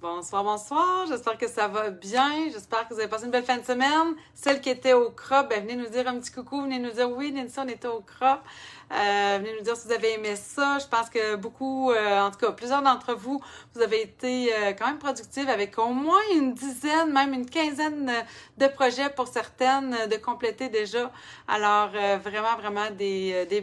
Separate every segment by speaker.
Speaker 1: Bonsoir, bonsoir. J'espère que ça va bien. J'espère que vous avez passé une belle fin de semaine. Celles qui étaient au CROP, venez nous dire un petit coucou. Venez nous dire oui, Nancy, on était au CROP. Venez nous dire si vous avez aimé ça. Je pense que beaucoup, en tout cas, plusieurs d'entre vous, vous avez été quand même productifs avec au moins une dizaine, même une quinzaine de projets pour certaines de compléter déjà. Alors, vraiment des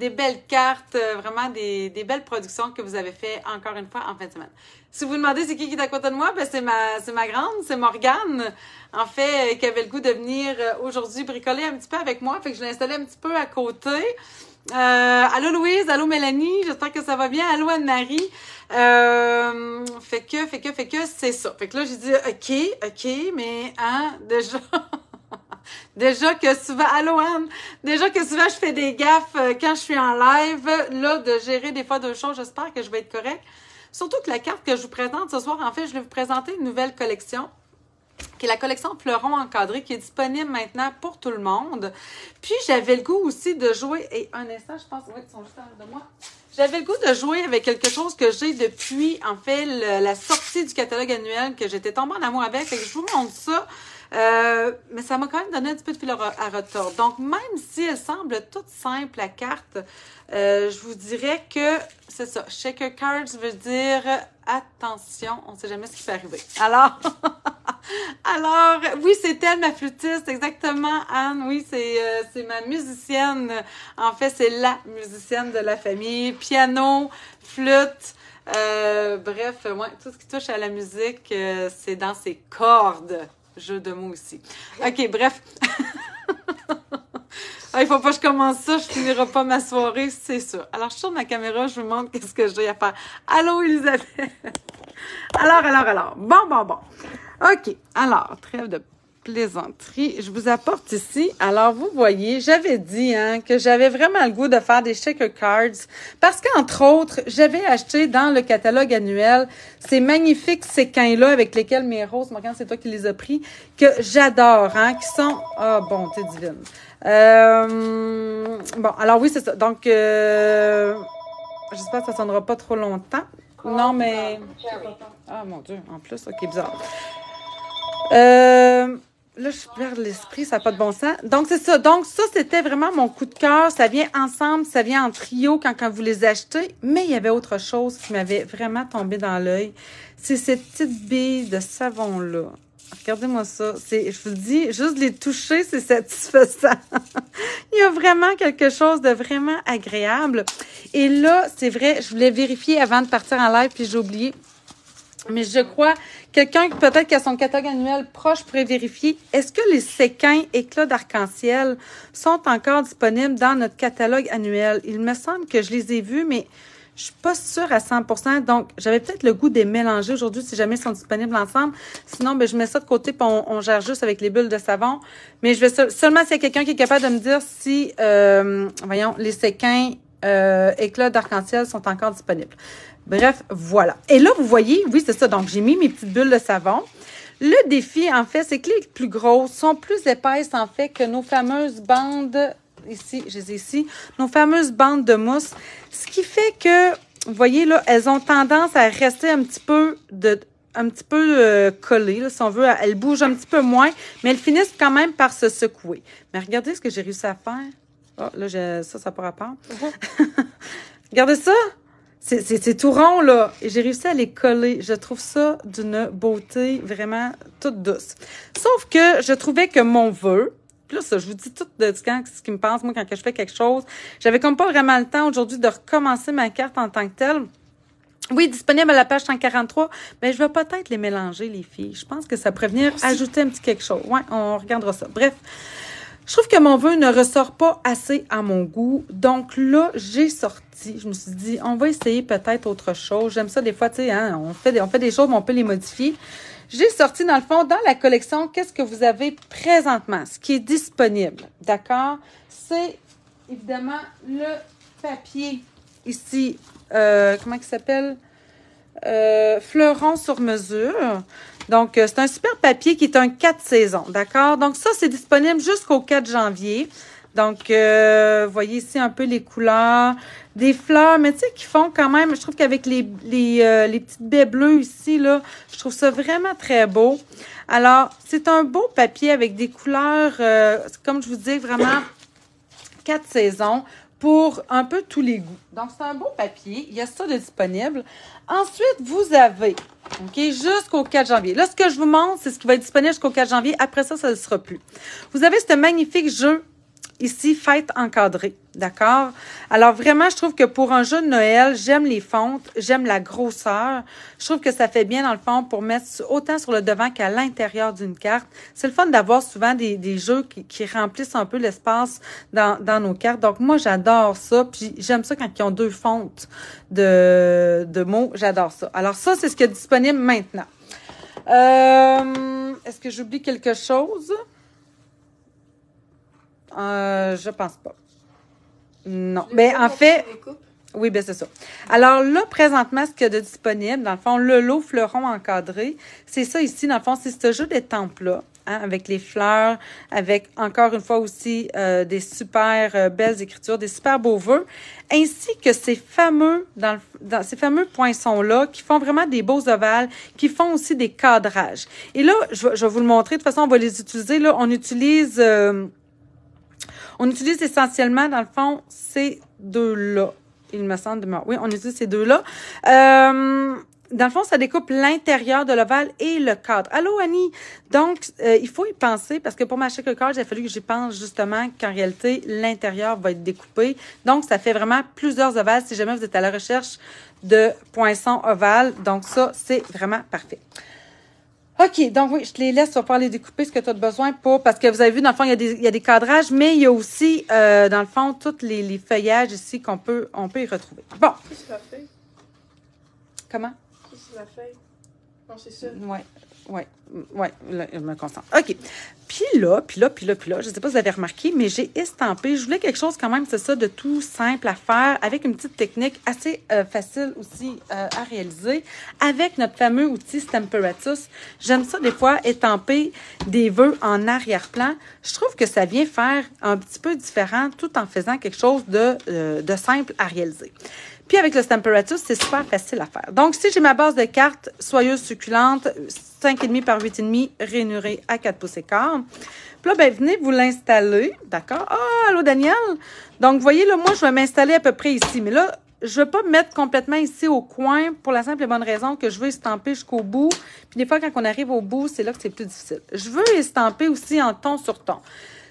Speaker 1: belles cartes, vraiment des belles productions que vous avez fait encore une fois en fin de semaine. Si vous vous demandez c'est qui est à côté de moi, ben c'est ma grande, c'est Morgane, en fait, qui avait le goût de venir aujourd'hui bricoler un petit peu avec moi, fait que je l'ai installée un petit peu à côté. Allô Louise, allô Mélanie, j'espère que ça va bien, allô Anne-Marie. Fait que c'est ça. Fait que là j'ai dit ok, mais déjà. Déjà que souvent, allô Anne, déjà que souvent je fais des gaffes quand je suis en live, là, de gérer des fois deux choses, j'espère que je vais être correcte. Surtout que la carte que je vous présente ce soir, en fait, je vais vous présenter une nouvelle collection, qui est la collection Fleuron encadré, qui est disponible maintenant pour tout le monde. Puis, j'avais le goût aussi de jouer, et un instant, je pense, oui, ils sont juste en arrière de moi. J'avais le goût de jouer avec quelque chose que j'ai depuis, en fait, la sortie du catalogue annuel, que j'étais tombée en amour avec, fait que je vous montre ça. Mais ça m'a quand même donné un petit peu de fil à retordre. Donc, même si elle semble toute simple, la carte, je vous dirais que c'est ça. Shaker cards veut dire attention, on ne sait jamais ce qui peut arriver. Alors, oui, c'est elle, ma flûtiste, exactement, Anne. Oui, c'est ma musicienne. En fait, c'est la musicienne de la famille. Piano, flûte. Bref, ouais, tout ce qui touche à la musique, c'est dans ses cordes. Jeu de mots aussi. OK, bref. Il faut pas que je commence ça, je finirai pas ma soirée, c'est ça. Alors, je tourne ma caméra, je vous montre qu'est-ce que j'ai à faire. Allô, Elisabeth? Alors. Bon. OK, alors, trêve de plaisanterie. Je vous apporte ici. Alors, vous voyez, j'avais dit que j'avais vraiment le goût de faire des shaker cards parce qu'entre autres, j'avais acheté dans le catalogue annuel ces magnifiques séquins-là avec lesquels mes roses, Morgane, c'est toi qui les as pris, que j'adore, qui sont... Ah, bonté divine. Bon, alors oui, c'est ça. Donc, j'espère que ça ne sonnera pas trop longtemps. Non, mais... Ah, mon Dieu, en plus, OK, bizarre. Là, je perds l'esprit, ça n'a pas de bon sens. Donc, c'est ça. Donc, ça, c'était vraiment mon coup de cœur. Ça vient ensemble, ça vient en trio quand vous les achetez. Mais il y avait autre chose qui m'avait vraiment tombé dans l'œil. C'est cette petite bille de savon-là. Regardez-moi ça. Je vous le dis, juste les toucher, c'est satisfaisant. Il y a vraiment quelque chose de vraiment agréable. Et là, c'est vrai, je voulais vérifier avant de partir en live, puis j'ai oublié. Mais je crois, quelqu'un peut-être qui a son catalogue annuel proche pourrait vérifier, est-ce que les séquins éclats d'arc-en-ciel sont encore disponibles dans notre catalogue annuel? Il me semble que je les ai vus, mais je suis pas sûre à 100%. Donc, j'avais peut-être le goût de les mélanger aujourd'hui si jamais ils sont disponibles ensemble. Sinon, ben, je mets ça de côté puis on gère juste avec les bulles de savon. Mais je vais seulement s'il y a quelqu'un qui est capable de me dire si, voyons, les séquins éclats d'arc-en-ciel sont encore disponibles. Bref, voilà. Et là, vous voyez, oui, c'est ça. Donc, j'ai mis mes petites bulles de savon. Le défi, en fait, c'est que les plus grosses sont plus épaisses, en fait, que nos fameuses bandes, ici, je les ai ici, nos fameuses bandes de mousse. Ce qui fait que, vous voyez, là, elles ont tendance à rester un petit peu collées, là, si on veut. Elles bougent un petit peu moins, mais elles finissent quand même par se secouer. Mais regardez ce que j'ai réussi à faire. Oh, là, ça n'a pas rapport. Regardez ça. C'est tout rond, là. Et j'ai réussi à les coller. Je trouve ça d'une beauté vraiment toute douce. Sauf que je trouvais que mon vœu, puis là, ça, je vous dis tout de ce qui me passe, moi, quand je fais quelque chose. J'avais comme pas vraiment le temps aujourd'hui de recommencer ma carte en tant que telle. Oui, disponible à la page 143. Mais je vais peut-être les mélanger, les filles. Je pense que ça pourrait venir ajouter un petit quelque chose. Ouais, on regardera ça. Bref. Je trouve que mon vœu ne ressort pas assez à mon goût. Donc là, j'ai sorti. Je me suis dit, on va essayer peut-être autre chose. J'aime ça des fois, tu sais, on fait des choses, mais on peut les modifier. J'ai sorti, dans le fond, dans la collection, qu'est-ce que vous avez présentement, ce qui est disponible. D'accord? C'est évidemment le papier ici. Comment il s'appelle? Fleuron sur mesure. Donc, c'est un super papier qui est un 4 saisons, d'accord? Donc, ça, c'est disponible jusqu'au 4 janvier. Donc, vous voyez ici un peu les couleurs, des fleurs, mais tu sais, qui font quand même, je trouve qu'avec les petites baies bleues ici, là, je trouve ça vraiment très beau. Alors, c'est un beau papier avec des couleurs, comme je vous dis, vraiment 4 saisons pour un peu tous les goûts. Donc, c'est un beau papier. Il y a ça de disponible. Ensuite, vous avez, OK, jusqu'au 4 janvier. Là, ce que je vous montre, c'est ce qui va être disponible jusqu'au 4 janvier. Après ça, ça ne sera plus. Vous avez ce magnifique jeu ici, fête encadrée, d'accord? Alors, vraiment, je trouve que pour un jeu de Noël, j'aime les fontes, j'aime la grosseur. Je trouve que ça fait bien, dans le fond, pour mettre autant sur le devant qu'à l'intérieur d'une carte. C'est le fun d'avoir souvent des jeux qui remplissent un peu l'espace dans nos cartes. Donc, moi, j'adore ça. Puis, j'aime ça quand ils ont 2 fontes de mots. J'adore ça. Alors, ça, c'est ce qui est disponible maintenant. Est-ce que j'oublie quelque chose? Je pense pas. Non. Ben, en fait, oui, ben c'est ça. Alors là, présentement, ce qu'il y a de disponible, dans le fond, le lot fleuron encadré, c'est ça ici, dans le fond, c'est ce jeu d'étampes-là, hein, avec les fleurs, avec, encore une fois aussi, des super belles écritures, des super beaux vœux, ainsi que ces fameux, dans ces fameux poinçons-là, qui font vraiment des beaux ovales, qui font aussi des cadrages. Et là, je vais vous le montrer. De toute façon, on va les utiliser. Là, on utilise essentiellement, dans le fond, ces deux-là. Il me semble. Oui, on utilise ces deux-là. Dans le fond, ça découpe l'intérieur de l'ovale et le cadre. Allô, Annie? Donc, il faut y penser parce que pour ma shaker card, il a fallu que j'y pense justement qu'en réalité, l'intérieur va être découpé. Donc, ça fait vraiment plusieurs ovales si jamais vous êtes à la recherche de poinçons ovales. Donc, ça, c'est vraiment parfait. OK, donc oui, je te les laisse, tu vas pouvoir les découper ce que tu as besoin pour, parce que vous avez vu, dans le fond, il y a des cadrages, mais il y a aussi, dans le fond, tous les feuillages ici on peut y retrouver. Bon.
Speaker 2: Qu'est-ce que c'est la feuille?
Speaker 1: Comment?
Speaker 2: Qu'est-ce que c'est la feuille? Non, c'est ça.
Speaker 1: Oui, là, je me concentre. OK. Puis là, je ne sais pas si vous avez remarqué, mais j'ai estampé. Je voulais quelque chose quand même, c'est ça, de tout simple à faire, avec une petite technique assez facile aussi à réaliser, avec notre fameux outil Stamparatus. J'aime ça, des fois, estamper des vœux en arrière-plan. Je trouve que ça vient faire un petit peu différent, tout en faisant quelque chose de simple à réaliser. Puis avec le Stamparatus, c'est super facile à faire. Donc, si j'ai ma base de cartes soyeuse succulente, 5,5 par 8,5, rainurée à 4 pouces et quart. Puis là, ben, venez vous l'installer. D'accord? Ah, allô, Daniel? Donc, vous voyez, là, moi, je vais m'installer à peu près ici. Mais là, je ne vais pas me mettre complètement ici au coin pour la simple et bonne raison que je veux estamper jusqu'au bout. Puis des fois, quand on arrive au bout, c'est là que c'est plus difficile. Je veux estamper aussi en ton sur ton.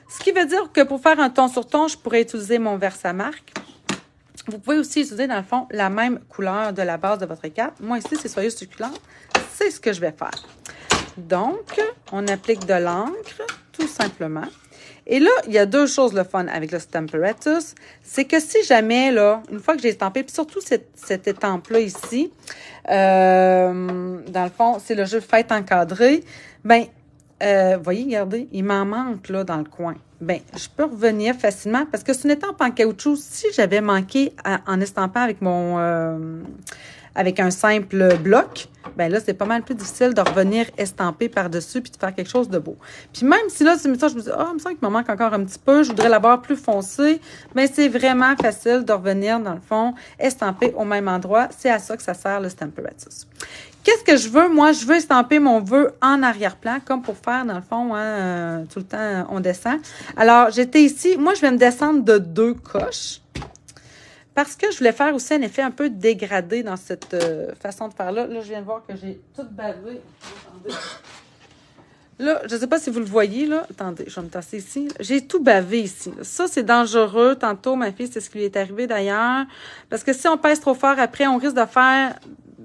Speaker 1: Ce qui veut dire que pour faire un ton sur ton, je pourrais utiliser mon Versamark. Vous pouvez aussi utiliser, dans le fond, la même couleur de la base de votre carte. Moi, ici, c'est soyeuse succulente. C'est ce que je vais faire. Donc, on applique de l'encre, tout simplement. Et là, il y a 2 choses le fun avec le Stamparatus. C'est que si jamais, là, une fois que j'ai estampé, puis surtout cette étampe-là ici, dans le fond, c'est le jeu fête encadré, bien, voyez, regardez, il m'en manque, là, dans le coin. Bien, je peux revenir facilement parce que c'est une étampe en caoutchouc. Si j'avais manqué en estampant avec avec un simple bloc, bien là, c'est pas mal plus difficile de revenir estamper par-dessus puis de faire quelque chose de beau. Puis même si là, c'est ça, je me dis, il me semble qu'il me manque encore un petit peu, je voudrais l'avoir plus foncé, bien, c'est vraiment facile de revenir, dans le fond, estamper au même endroit. C'est à ça que ça sert le Stamparatus. Qu'est-ce que je veux? Moi, je veux estamper mon vœu en arrière-plan, comme pour faire, dans le fond, hein, tout le temps, on descend. Alors, j'étais ici. Moi, je vais me descendre de 2 coches parce que je voulais faire aussi un effet un peu dégradé dans cette façon de faire-là. Là, je viens de voir que j'ai tout bavé. Attendez. Là, je ne sais pas si vous le voyez, là. Attendez, je vais me tasser ici. J'ai tout bavé ici. Ça, c'est dangereux. Tantôt, ma fille, c'est ce qui lui est arrivé d'ailleurs. Parce que si on pèse trop fort, après, on risque de faire...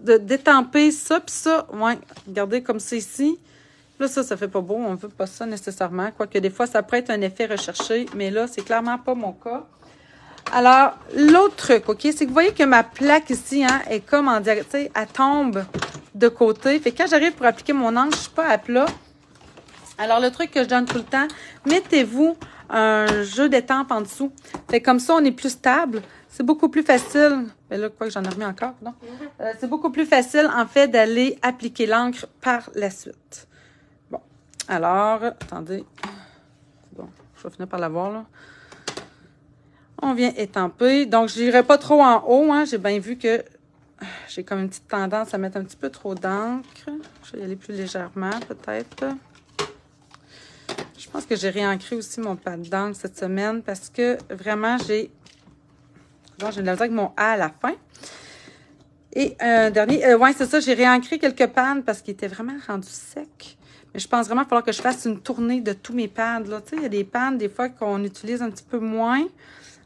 Speaker 1: d'étamper ça, puis ça, ouais, regardez comme ça ici. Là, ça fait pas beau, on veut pas ça nécessairement, quoique des fois, ça pourrait être un effet recherché, mais là, c'est clairement pas mon cas. Alors, l'autre truc, OK, c'est que vous voyez que ma plaque ici, hein, est comme en diagonale, tu sais, elle tombe de côté. Fait que quand j'arrive pour appliquer mon angle, je suis pas à plat. Alors, le truc que je donne tout le temps, mettez-vous un jeu d'étampe en dessous. Fait que comme ça, on est plus stable. C'est beaucoup plus facile. Mais là, quoi que j'en ai remis encore, non? C'est beaucoup plus facile, en fait, d'aller appliquer l'encre par la suite. Bon. Alors, attendez. Bon, je vais finir par l'avoir, là. On vient étamper. Donc, je n'irai pas trop en haut. Hein. J'ai bien vu que j'ai comme une petite tendance à mettre un petit peu trop d'encre. Je vais y aller plus légèrement, peut-être. Je pense que j'ai réancré aussi mon pad d'encre cette semaine parce que vraiment, j'ai de la misère avec mon A à la fin. Et un dernier, ouais, c'est ça, j'ai réancré quelques pads parce qu'ils étaient vraiment rendus secs. Mais je pense vraiment qu'il va falloir que je fasse une tournée de tous mes pads. Tu sais, il y a des pads, des fois, qu'on utilise un petit peu moins.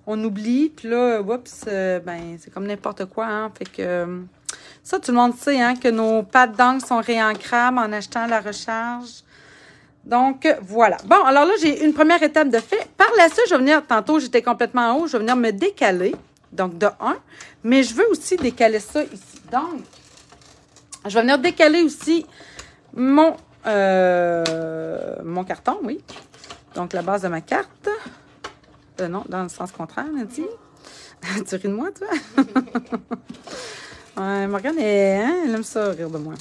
Speaker 1: On oublie, puis là, oups, ben, c'est comme n'importe quoi, hein. Fait que ça, tout le monde sait, hein, que nos pads d'encre sont réancrables en achetant la recharge. Donc, voilà. Bon, alors là, j'ai une première étape de fait. Par la suite, je vais venir, tantôt, j'étais complètement en haut, je vais venir me décaler. Donc, de 1. Mais je veux aussi décaler ça ici. Donc, je vais venir décaler aussi mon carton, oui. Donc, la base de ma carte. Non, dans le sens contraire, Nancy. Tu ris de moi, toi? Ouais, Morgane, elle aime ça, rire de moi.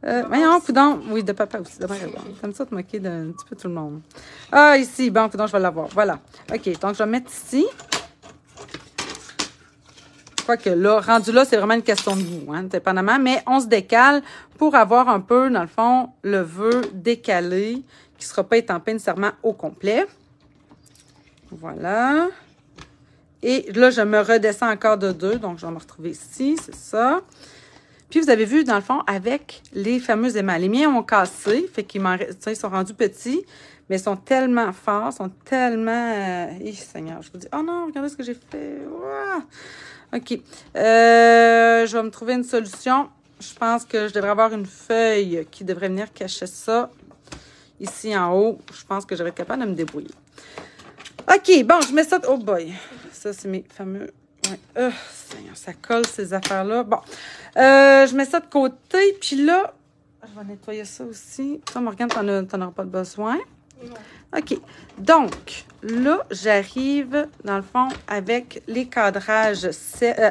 Speaker 1: Voyons, coudonc. Oui, de papa aussi. Comme ça, te moquer d'un petit peu tout le monde. Ah, ici. Bon, coudonc, je vais l'avoir. Voilà. OK, donc je vais mettre ici. Quoique là, rendu là, c'est vraiment une question de goût, hein, dépendamment. Mais on se décale pour avoir un peu, dans le fond, le vœu décalé qui ne sera pas étampé nécessairement au complet. Voilà. Et là, je me redescends encore de 2. Donc, je vais me retrouver ici, c'est ça. Puis, vous avez vu, dans le fond, avec les fameux aimants. Les miens ont cassé, fait qu'ils ils sont rendus petits, mais ils sont tellement forts, sont tellement... Seigneur, je vous dis, oh non, regardez ce que j'ai fait. Ouah! OK. Je vais me trouver une solution. Je pense que je devrais avoir une feuille qui devrait venir cacher ça. Ici, en haut, je pense que je vais être capable de me débrouiller. OK, bon, je mets ça... Oh boy! Ça, c'est mes fameux... Ouais. Seigneur, ça colle, ces affaires-là. Bon, je mets ça de côté. Puis là, je vais nettoyer ça aussi. Ça, Morgane, t'en auras pas besoin.
Speaker 2: Non.
Speaker 1: OK. Donc, là, j'arrive, dans le fond, avec les cadrages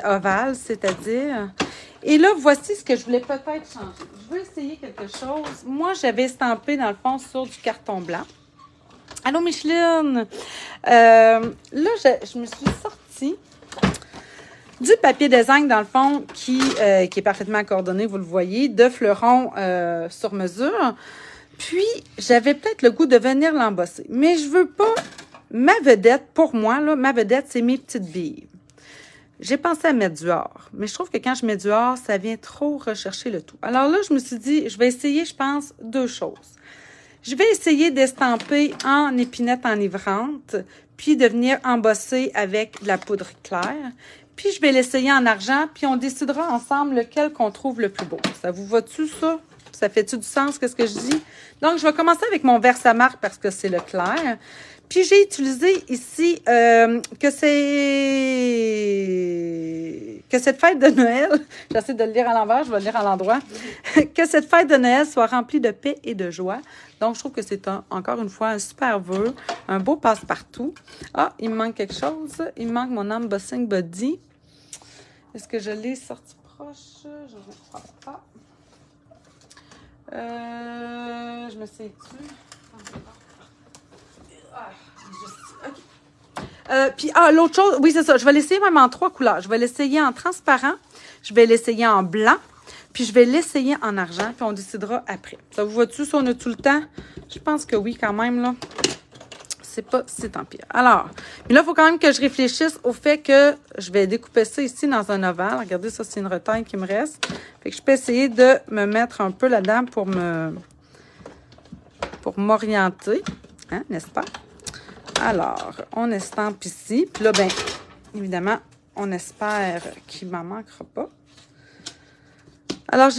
Speaker 1: ovales, c'est-à-dire... Et là, voici ce que je voulais peut-être changer. Je veux essayer quelque chose. Moi, j'avais estampé, dans le fond, sur du carton blanc. Allô, Micheline! Là, je me suis sortie du papier design, dans le fond, qui est parfaitement coordonné, vous le voyez, de fleurons sur mesure. Puis, j'avais peut-être le goût de venir l'embosser. Mais je veux pas... Ma vedette, pour moi, là, ma vedette, c'est mes petites billes. J'ai pensé à mettre du or. Mais je trouve que quand je mets du or, ça vient trop rechercher le tout. Alors là, je me suis dit, je vais essayer, je pense, 2 choses. Je vais essayer d'estamper en épinette enivrante, puis de venir embosser avec de la poudre claire. Puis, je vais l'essayer en argent, puis on décidera ensemble lequel qu'on trouve le plus beau. Ça vous va-tu, ça? Ça fait-tu du sens, qu'est-ce que je dis? Donc, je vais commencer avec mon Versamark parce que c'est le clair. Puis, j'ai utilisé ici que cette fête de Noël, j'essaie de le lire à l'envers, je vais le lire à l'endroit, que cette fête de Noël soit remplie de paix et de joie. Donc, je trouve que c'est encore une fois un super vœu, un beau passe-partout. Ah, il me manque quelque chose. Il me manque mon embossing body. Est-ce que je l'ai sorti proche? Je ne crois pas. Je me sais dessus. Puis, l'autre chose, oui, c'est ça. Je vais l'essayer même en 3 couleurs. Je vais l'essayer en transparent, je vais l'essayer en blanc, puis je vais l'essayer en argent, puis on décidera après. Ça vous va-tu, ça, on a tout le temps? Je pense que oui, quand même, là. C'est pas si tant pis. Alors, mais là, il faut quand même que je réfléchisse au fait que je vais découper ça ici dans un ovale. Regardez, ça, c'est une retaille qui me reste. Fait que je peux essayer de me mettre un peu là-dedans pour m'orienter, hein, n'est-ce pas? Alors, on estampe ici. Puis là, bien, évidemment, on espère qu'il ne m'en manquera pas. Alors,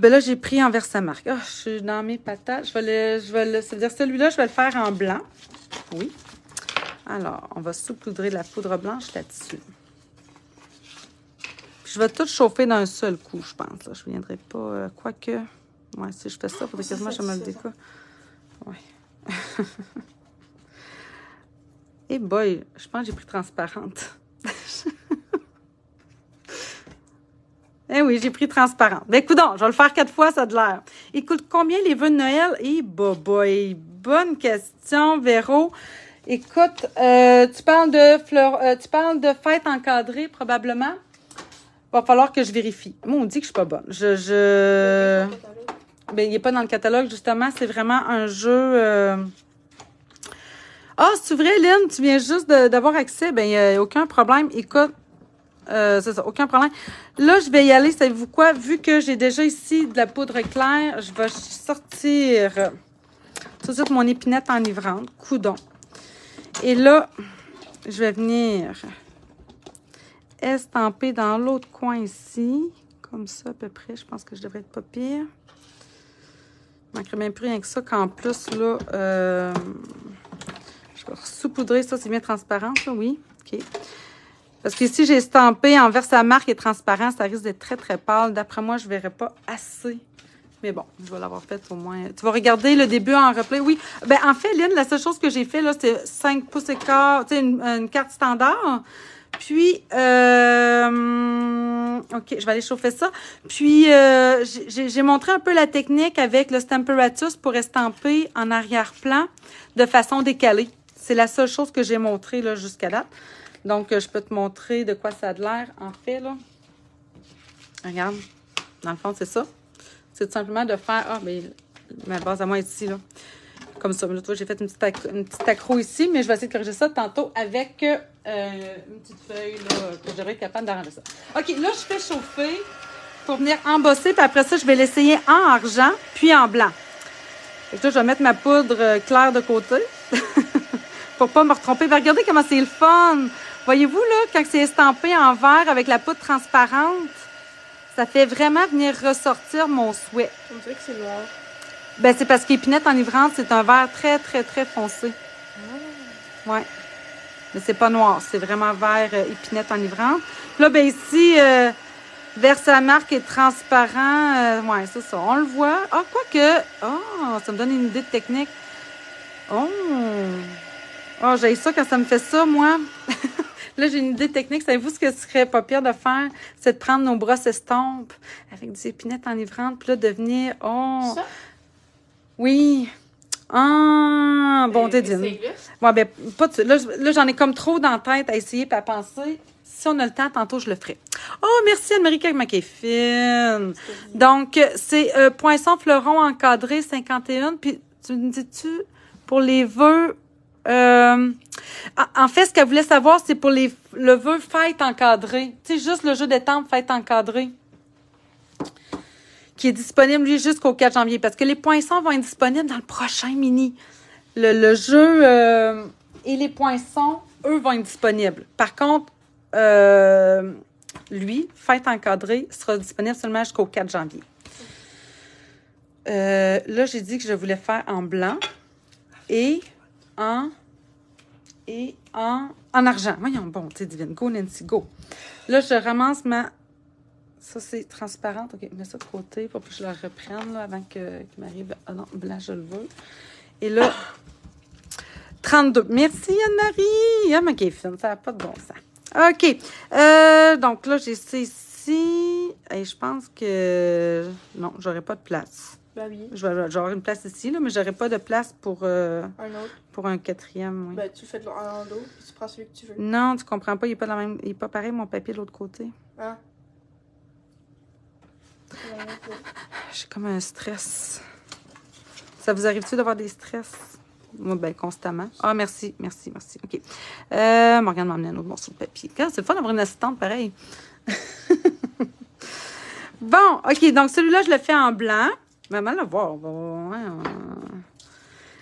Speaker 1: là, j'ai pris en Versamark. Je suis dans mes patates. C'est-à-dire, celui-là, je vais le faire en blanc. Oui. Alors, on va saupoudrer de la poudre blanche là-dessus. Puis, je vais tout chauffer d'un seul coup, je pense. Là. Je ne viendrai pas... quoique... Ouais, si je fais ça, il faudrait quasiment que je me le décolle. Ouais. Eh boy, je pense que j'ai pris transparente. Eh oui, j'ai pris transparente. Ben, écoute donc, je vais le faire 4 fois, ça a de l'air. Écoute, combien les vœux de Noël? Eh boy, bonne question, Véro. Écoute, tu parles de fête encadrée, probablement. Va falloir que je vérifie. Moi, on dit que je suis pas bonne. Ben, il n'est pas dans le catalogue, justement. C'est vraiment un jeu... Ah, c'est vrai, Lynn? Tu viens juste d'avoir accès? Ben, il n'y a aucun problème. Écoute, c'est ça, aucun problème. Là, je vais y aller, savez-vous quoi? Vu que j'ai déjà ici de la poudre claire, je vais sortir tout de suite mon épinette enivrante. Coudon. Et là, je vais venir estamper dans l'autre coin ici. Comme ça, à peu près. Je pense que je devrais être pas pire. Je manquerait même plus rien que ça, qu'en plus, là, je vais saupoudrer ça. C'est bien transparent, ça, oui. OK. Parce que si j'ai estampé en Versamark et transparent, ça risque d'être très, très pâle. D'après moi, je ne verrai pas assez. Mais bon, je vais l'avoir fait au moins. Tu vas regarder le début en replay. Oui. Ben, en fait, Lynn, la seule chose que j'ai fait, là, c'est 5 pouces et quart, tu sais, une carte standard. Puis, OK, je vais aller chauffer ça. Puis, j'ai montré un peu la technique avec le Stamparatus pour estamper en arrière-plan de façon décalée. C'est la seule chose que j'ai montrée, là, jusqu'à date. Donc, je peux te montrer de quoi ça a l'air, en fait, là. Regarde. Dans le fond, c'est ça. C'est tout simplement de faire... Ah, mais ma base à moi est ici, là. Comme ça. Là, j'ai fait une petite accro ici, mais je vais essayer de corriger ça tantôt avec une petite feuille, là, que je devrais être capable d'arranger ça. OK, là, je fais chauffer pour venir embosser, puis après ça, je vais l'essayer en argent, puis en blanc. Fait que là, je vais mettre ma poudre claire de côté pour pas me retromper. Mais regardez comment c'est le fun! Voyez-vous, là, quand c'est estampé en vert avec la poudre transparente, ça fait vraiment venir ressortir mon souhait.
Speaker 2: On dirait que c'est noir.
Speaker 1: Ben, c'est parce qu'épinette enivrante, c'est un vert très, très, très foncé. Oui. Mais c'est pas noir, c'est vraiment vert épinette enivrante. Puis là, ben ici, Versamark est transparent. Oui, c'est ça. On le voit. Ah, quoique. Oh, ça me donne une idée de technique. Oh! Oh, j'ai ça quand ça me fait ça, moi. Là, j'ai une idée technique. Savez-vous ce que ce serait pas pire de faire? C'est de prendre nos brosses estampes avec des épinettes enivrantes, puis là, de venir... Oh!
Speaker 2: Ça?
Speaker 1: Oui! Ah! Bon, Dédine. Ouais, ben, pas de... Là, j'en ai comme trop dans la tête à essayer et à penser. Si on a le temps, tantôt, je le ferai. Oh, merci Anne-Marie Kagmakefine. Donc, c'est poinçon fleuron encadré 51. Puis, tu me dis-tu, pour les vœux... en fait, ce qu'elle voulait savoir, c'est pour le vœu fête encadrée. Tu sais, juste le jeu d'étampes fête encadrée. Qui est disponible, lui, jusqu'au 4 janvier. Parce que les poinçons vont être disponibles dans le prochain mini. Le jeu et les poinçons, eux, vont être disponibles. Par contre, lui, fête encadrée, sera disponible seulement jusqu'au 4 janvier. Là, j'ai dit que je voulais faire en blanc et en argent. Voyons, bon, tu sais, divine. Go, Nancy, go. Là, je ramasse ma... Ça, c'est transparent. OK, mets ça de côté pour que je la reprenne là, avant qu'il m'arrive... Ah non, blanc, je le veux. Et là, 32. Merci, Anne-Marie. Ah, ma fine, ça n'a pas de bon sens. OK. Donc là, j'ai ça ici. Et je pense que... Non, j'aurais pas de place.
Speaker 2: Ben oui.
Speaker 1: J'aurai une place ici, là, mais j'aurais pas de place pour...
Speaker 2: Un autre.
Speaker 1: Pour un quatrième, oui.
Speaker 2: Ben, tu fais de en dos, puis tu prends celui que tu veux.
Speaker 1: Non, tu comprends pas. Il est pas pareil, mon papier, de l'autre côté.
Speaker 2: Ah.
Speaker 1: J'ai comme un stress. Ça vous arrive-tu d'avoir des stress? Moi, ben, constamment. Ah, merci. OK. Morgane m'a emmené un autre morceau de papier. C'est le fun d'avoir une assistante pareil. Bon, OK. Donc, celui-là, je le fais en blanc. Maman, le voir.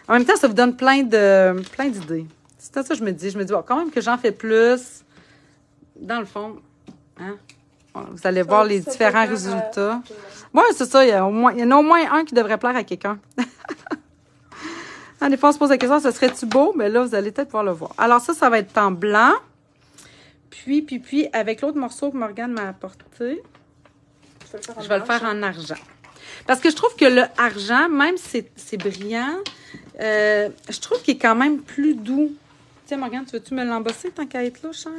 Speaker 1: En même temps, ça vous donne plein d'idées. C'est ça que je me dis. Je me dis, bon, quand même que j'en fais plus. Dans le fond, hein? Vous allez voir les différents résultats. Oui, c'est ça. Il y en a au moins un qui devrait plaire à quelqu'un. Des fois, on se pose la question, ce serait-tu beau? Mais là, vous allez peut-être pouvoir le voir. Alors, ça va être en blanc. Puis, avec l'autre morceau que Morgane m'a apporté, je vais le faire en argent. Parce que je trouve que le argent, même si c'est brillant, je trouve qu'il est quand même plus doux. Tiens, Morgane, tu veux-tu me l'embosser tant qu'à être là, cher?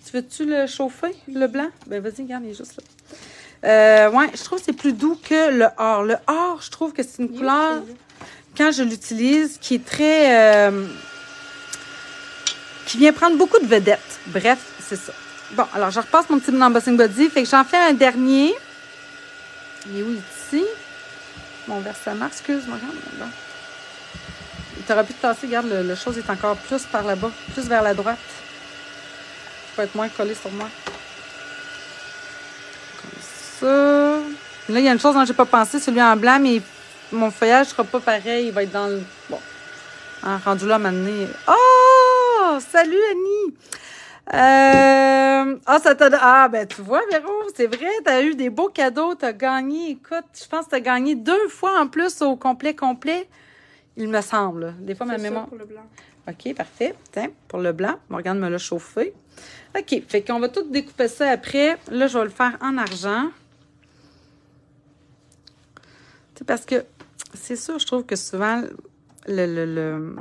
Speaker 1: Tu veux-tu le chauffer, le blanc? Ben vas-y, regarde, il est juste là. Ouais, je trouve que c'est plus doux que le or. Le or, je trouve que c'est une couleur, quand je l'utilise, qui est très... qui vient prendre beaucoup de vedettes. Bref, c'est ça. Bon, alors je repasse mon petit embossing body. Fait que j'en fais un dernier. Il est où ici? Mon versement, excuse-moi. Bon. Tu aurais pu te tasser, regarde, le chose est encore plus par là-bas, plus vers la droite. Il faut être moins collé sur moi. Comme ça. Là, il y a une chose dont je n'ai pas pensé, celui en blanc, mais mon feuillage ne sera pas pareil. Il va être dans le... Bon. Hein, rendu là, maintenant. Oh! Salut, Annie! Ça t'a... Ah, ben, tu vois, Véro, c'est vrai, tu as eu des beaux cadeaux, tu as gagné. Écoute, je pense que tu as gagné 2 fois en plus au complet. Il me semble. Des fois, ma mémoire...
Speaker 2: pour le blanc.
Speaker 1: OK, parfait. Tiens, pour le blanc, Morgane me l'a chauffé. OK, fait qu'on va tout découper ça après. Là, je vais le faire en argent. Tu sais, parce que c'est sûr, je trouve que souvent, le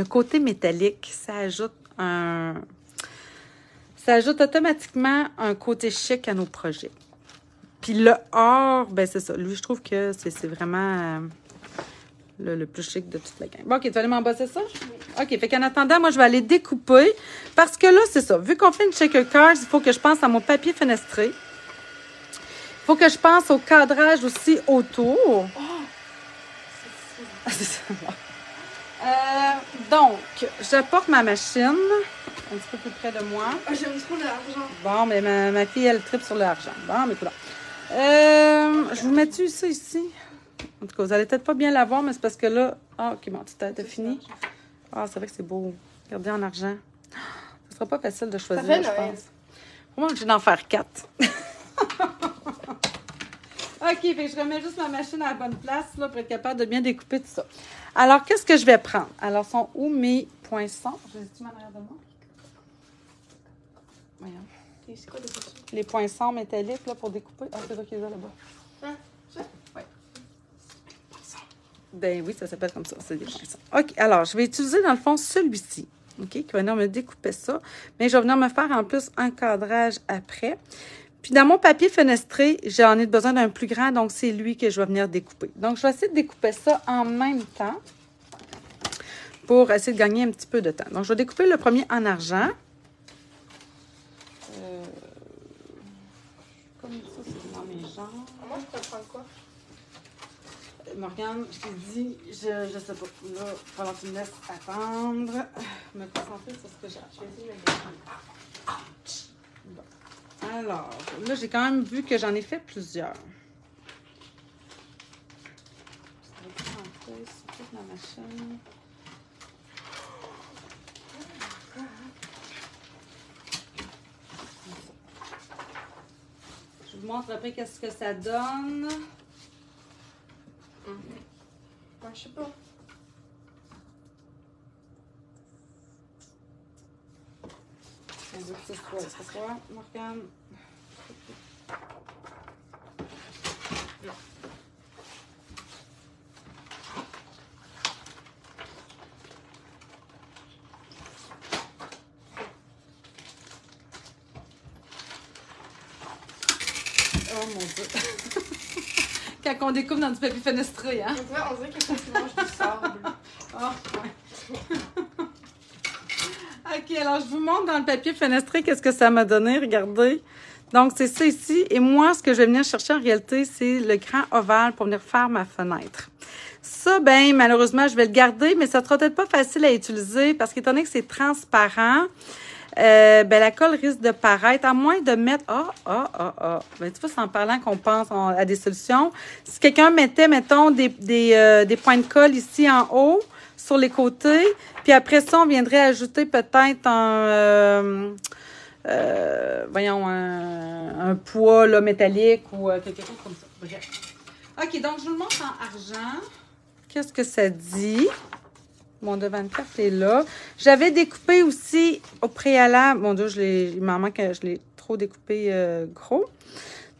Speaker 1: côté métallique, ça ajoute automatiquement un côté chic à nos projets. Puis le or, ben c'est ça. Lui, je trouve que c'est vraiment... le plus chic de toute la gang. Bon, OK, tu vas aller m'embosser ça? Oui. OK, fait qu'en attendant, moi, je vais aller découper. Parce que là, c'est ça. Vu qu'on fait une shaker cards, il faut que je pense à mon papier fenestré. Il faut que je pense au cadrage aussi autour. Oh! C'est ça. Donc, j'apporte ma machine un petit peu plus près de moi.
Speaker 2: Ah, j'aime trop l'argent.
Speaker 1: Bon, mais ma fille, elle tripe sur l'argent. Bon, mais écoute. Je vous mets-tu ça ici? En tout cas, vous allez peut-être pas bien la voir, mais c'est parce que là... Ah, OK, bon, t'as fini? Ah, c'est vrai que c'est beau. Regardez en argent. Ce sera pas facile de choisir, je pense. Moi, je vais en faire 4. OK, fait que je remets juste ma machine à la bonne place là, pour être capable de bien découper tout ça. Alors, qu'est-ce que je vais prendre? Alors, sont où mes poinçons? Je les ai-tu en arrière de moi? Voyons.
Speaker 2: C'est quoi des poinçons? Les
Speaker 1: poinçons métalliques là, pour découper. Ah, c'est toi qui les as là-bas.
Speaker 2: Hein? Ça?
Speaker 1: Oui. Ben oui, ça s'appelle comme ça. C'est des poinçons. OK, alors, je vais utiliser dans le fond celui-ci. OK, qui va venir me découper ça. Mais je vais venir me faire en plus un cadrage après. Puis dans mon papier fenestré, j'en ai besoin d'un plus grand, donc c'est lui que je vais venir découper. Donc, je vais essayer de découper ça en même temps pour essayer de gagner un petit peu de temps. Donc, je vais découper le premier en argent. Comme ça, c'est dans mes genres.
Speaker 2: Moi, je peux prendre quoi?
Speaker 1: Morgane, je t'ai dit, je sais pas. Là, il va falloir que tu me laisses attendre. Me concentrer sur ce que j'ai. Je vais essayer de le bon. Alors, là, j'ai quand même vu que j'en ai fait plusieurs. Je vais concentrer sur toute ma machine. Je vous montre après qu'est-ce que ça donne.
Speaker 2: Ouais, je sais pas.
Speaker 1: C'est quoi, Morgane? Oh mon Dieu! Quand on découpe dans du papier fenestré, hein?
Speaker 2: On dirait que tu manges du sable.
Speaker 1: Oh, ouais. OK, alors je vous montre dans le papier fenestré qu'est-ce que ça m'a donné. Regardez. Donc, c'est ça ici. Et moi, ce que je vais venir chercher en réalité, c'est le grand ovale pour venir faire ma fenêtre. Ça, ben malheureusement, je vais le garder, mais ça ne sera peut-être pas facile à utiliser parce qu'étant donné que c'est transparent, ben la colle risque de paraître, à moins de mettre... Ben, tu vois, c'est en parlant qu'on pense à des solutions. Si quelqu'un mettait, mettons, des points de colle ici en haut, sur les côtés, puis après ça, on viendrait ajouter peut-être un poids là, métallique ou quelque chose comme ça. Bref. OK, donc je vous le montre en argent. Qu'est-ce que ça dit? Mon devant de carte est là. J'avais découpé aussi au préalable. Mon Dieu, il m'en manque, je l'ai trop découpé gros.